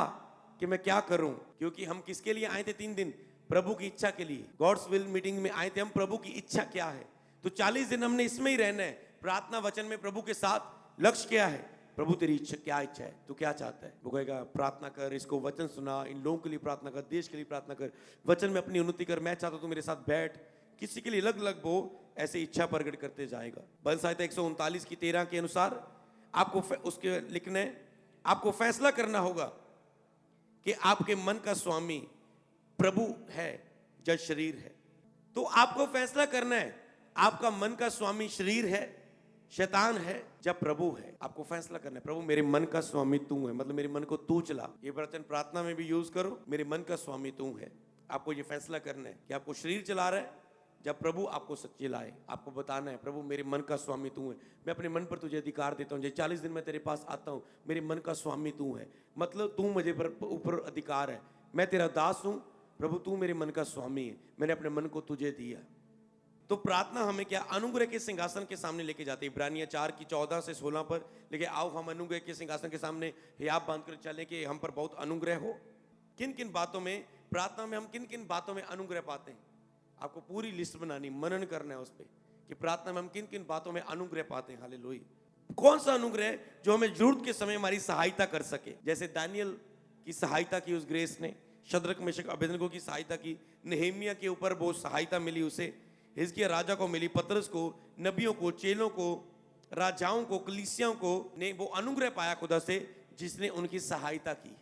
कि मैं क्या करूं, क्योंकि हम किसके लिए आए थे 3 दिन, प्रभु की इच्छा के लिए। गॉड्स विल मीटिंग में आए थे हम, प्रभु की इच्छा क्या है। तो 40 दिन हमने इसमें ही रहना है, प्रार्थना वचन में प्रभु के साथ। लक्ष्य क्या है, प्रभु तेरी इच्छा क्या, इच्छा है, तू क्या चाहता है। वो कहेगा प्रार्थना कर, इसको वचन सुना, इन लोगों के लिए प्रार्थना कर, देश के लिए प्रार्थना कर, वचन में अपनी उन्नति कर, मैं चाहता हूं तू मेरे साथ बैठ। किसी के लिए अलग अलग वो ऐसे इच्छा प्रकट करते जाएगा। भजन संहिता 139 की 13 के अनुसार आपको उसके लिखने, आपको फैसला करना होगा कि आपके मन का स्वामी प्रभु है, जज शरीर है। तो आपको फैसला करना है, आपका मन का स्वामी शरीर है, शैतान है, जब प्रभु है। आपको फैसला करना है, प्रभु मेरे मन का स्वामी तू है, मतलब मेरे मन को तू चला। ये वचन प्रार्थना में भी यूज करो, मेरे मन का स्वामी तू है। आपको ये फैसला करना है कि आपको शरीर चला रहा है, जब प्रभु आपको सच्ची लाए। आपको बताना है प्रभु मेरे मन का स्वामी तू है, मैं अपने मन पर तुझे अधिकार देता हूँ। 40 दिन मैं तेरे पास आता हूँ, मेरे मन का स्वामी तू है, मतलब तू मुझे ऊपर अधिकार है, मैं तेरा दास हूँ प्रभु, तू मेरे मन का स्वामी है, मैंने अपने मन को तुझे दिया। तो प्रार्थना हमें क्या, अनुग्रह के सिंहासन के सामने लेके जाती है। इब्रानिया 4 की 14 से 16 पर लेके आओ हम अनुग्रह के सिंहासन के सामने हियाब बांधकर चले कि हम पर बहुत अनुग्रह हो। किन किन बातों में, प्रार्थना में हम किन किन बातों में अनुग्रह पाते हैं, आपको पूरी लिस्ट बनानी, मनन करना है उस पर कि प्रार्थना में हम किन किन बातों में अनुग्रह पाते हैं। हालेलुया। कौन सा अनुग्रह जो हमें जरूरत के समय हमारी सहायता कर सके। जैसे दानियल की सहायता की उस ग्रेस ने, शद्रक मेशक अबेदनगो की सहायता की, नेहेमिया के ऊपर वो सहायता मिली उसे, हिजकिय्याह राजा को मिली, पतरस को, नबियों को, चेलों को, राजाओं को, कलीसियाओं को ने वो अनुग्रह पाया खुदा से जिसने उनकी सहायता की।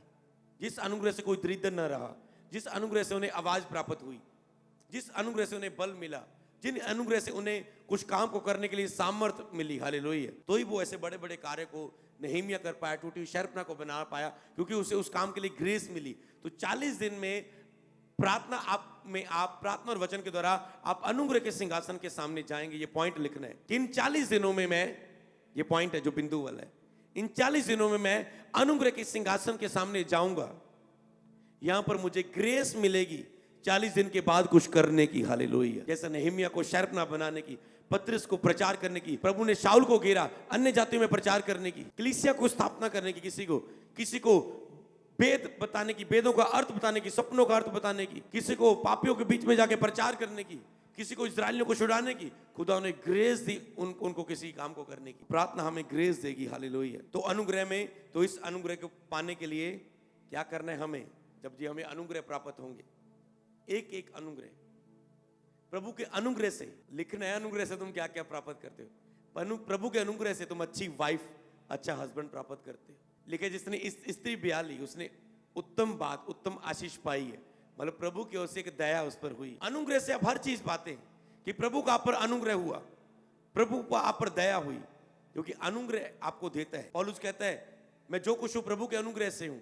जिस अनुग्रह से कोई दरिद्र न रहा, जिस अनुग्रह से उन्हें आवाज प्राप्त हुई, जिस अनुग्रह से उन्हें बल मिला, जिन अनुग्रह से उन्हें कुछ काम को करने के लिए सामर्थ्य मिली। हालेलुया। तो ही वो ऐसे बड़े बड़े कार्य को नेहेमिया कर पाया, टूटी हुई शहरपनाह को बना पाया, क्योंकि उसे उस काम के लिए ग्रेस मिली। तो 40 दिन में प्रार्थना आप प्रार्थना और वचन के द्वारा आप अनुग्रह के सिंहासन के सामने जाएंगे। ये पॉइंट लिखना है कि इन 40 दिनों में मैं, ये पॉइंट है जो बिंदु वाला है, इन 40 दिनों में मैं अनुग्रह के सिंहासन के सामने जाऊंगा। यहां पर मुझे ग्रेस मिलेगी 40 दिन के बाद कुछ करने की। हालेलुया। जैसा नेहेमिया को शहरपनाह बनाने की, पतरस को प्रचार करने की, प्रभु ने शाऊल को घेरा अन्य जातियों में प्रचार करने की, कलीसिया को स्थापना करने की, किसी को वेद बताने की, वेदों का अर्थ बताने की, सपनों का अर्थ बताने की, किसी को पापियों के बीच में जाके प्रचार करने की, किसी को इस्राएलियों को छुड़ाने की। खुदा ने ग्रेस दी उनको किसी काम को करने की। प्रार्थना हमें ग्रेस देगी। हालेलुया। तो अनुग्रह में, तो इस अनुग्रह को पाने के लिए क्या करना है हमें, जब जी हमें अनुग्रह प्राप्त होंगे, एक एक अनुग्रह, प्रभु के अनुग्रह से लिखना है। अनुग्रह से तुम क्या क्या प्राप्त करते हो। प्रभु के अनुग्रह से तुम अच्छी वाइफ, अच्छा हस्बैंड प्राप्त करते हो। लिखे जिसने इस स्त्री ब्याह ली उसने उत्तम बात, उत्तम आशीष पाई है, मतलब प्रभु की ओर से एक दया उस पर हुई। अनुग्रह से आप हर चीज पाते हैं कि प्रभु का आप पर अनुग्रह हुआ, प्रभु का आप पर दया हुई, क्योंकि अनुग्रह आपको देता है। पौलुस कहता है मैं जो कुछ हूं प्रभु के अनुग्रह से हूं।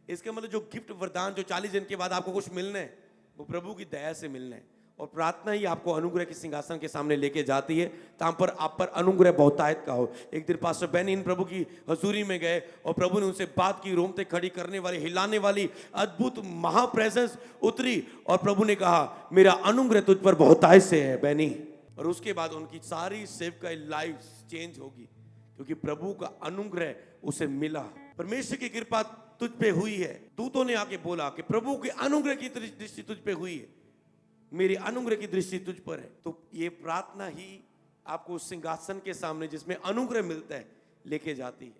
इसके मतलब जो गिफ्ट वरदान जो 40 दिन के बाद आपको कुछ मिलना है वो प्रभु की दया से मिलना है। और प्रार्थना ही आपको अनुग्रह के सिंहासन के सामने लेके जाती है, ताम पर आप पर अनुग्रह बहुतायत का हो। एक दिन पास्टर बेनी इन प्रभु की हजूरी में गए और प्रभु ने उनसे बात की, रोमते खड़ी करने वाली, हिलाने वाली अद्भुत महाप्रेजेंस उतरी और प्रभु ने कहा मेरा अनुग्रह तुझ पर बहुतायत से है बेनी। और उसके बाद उनकी सारी सेवकाई लाइफ चेंज होगी, क्योंकि प्रभु का अनुग्रह उसे मिला। परमेश्वर की कृपा तुझ पे हुई है। दूतों ने आके बोला कि प्रभु के अनुग्रह की दृष्टि तुझ पे हुई है, मेरी अनुग्रह की दृष्टि तुझ पर है। तो ये प्रार्थना ही आपको सिंहासन के सामने जिसमें अनुग्रह मिलता है लेके जाती है।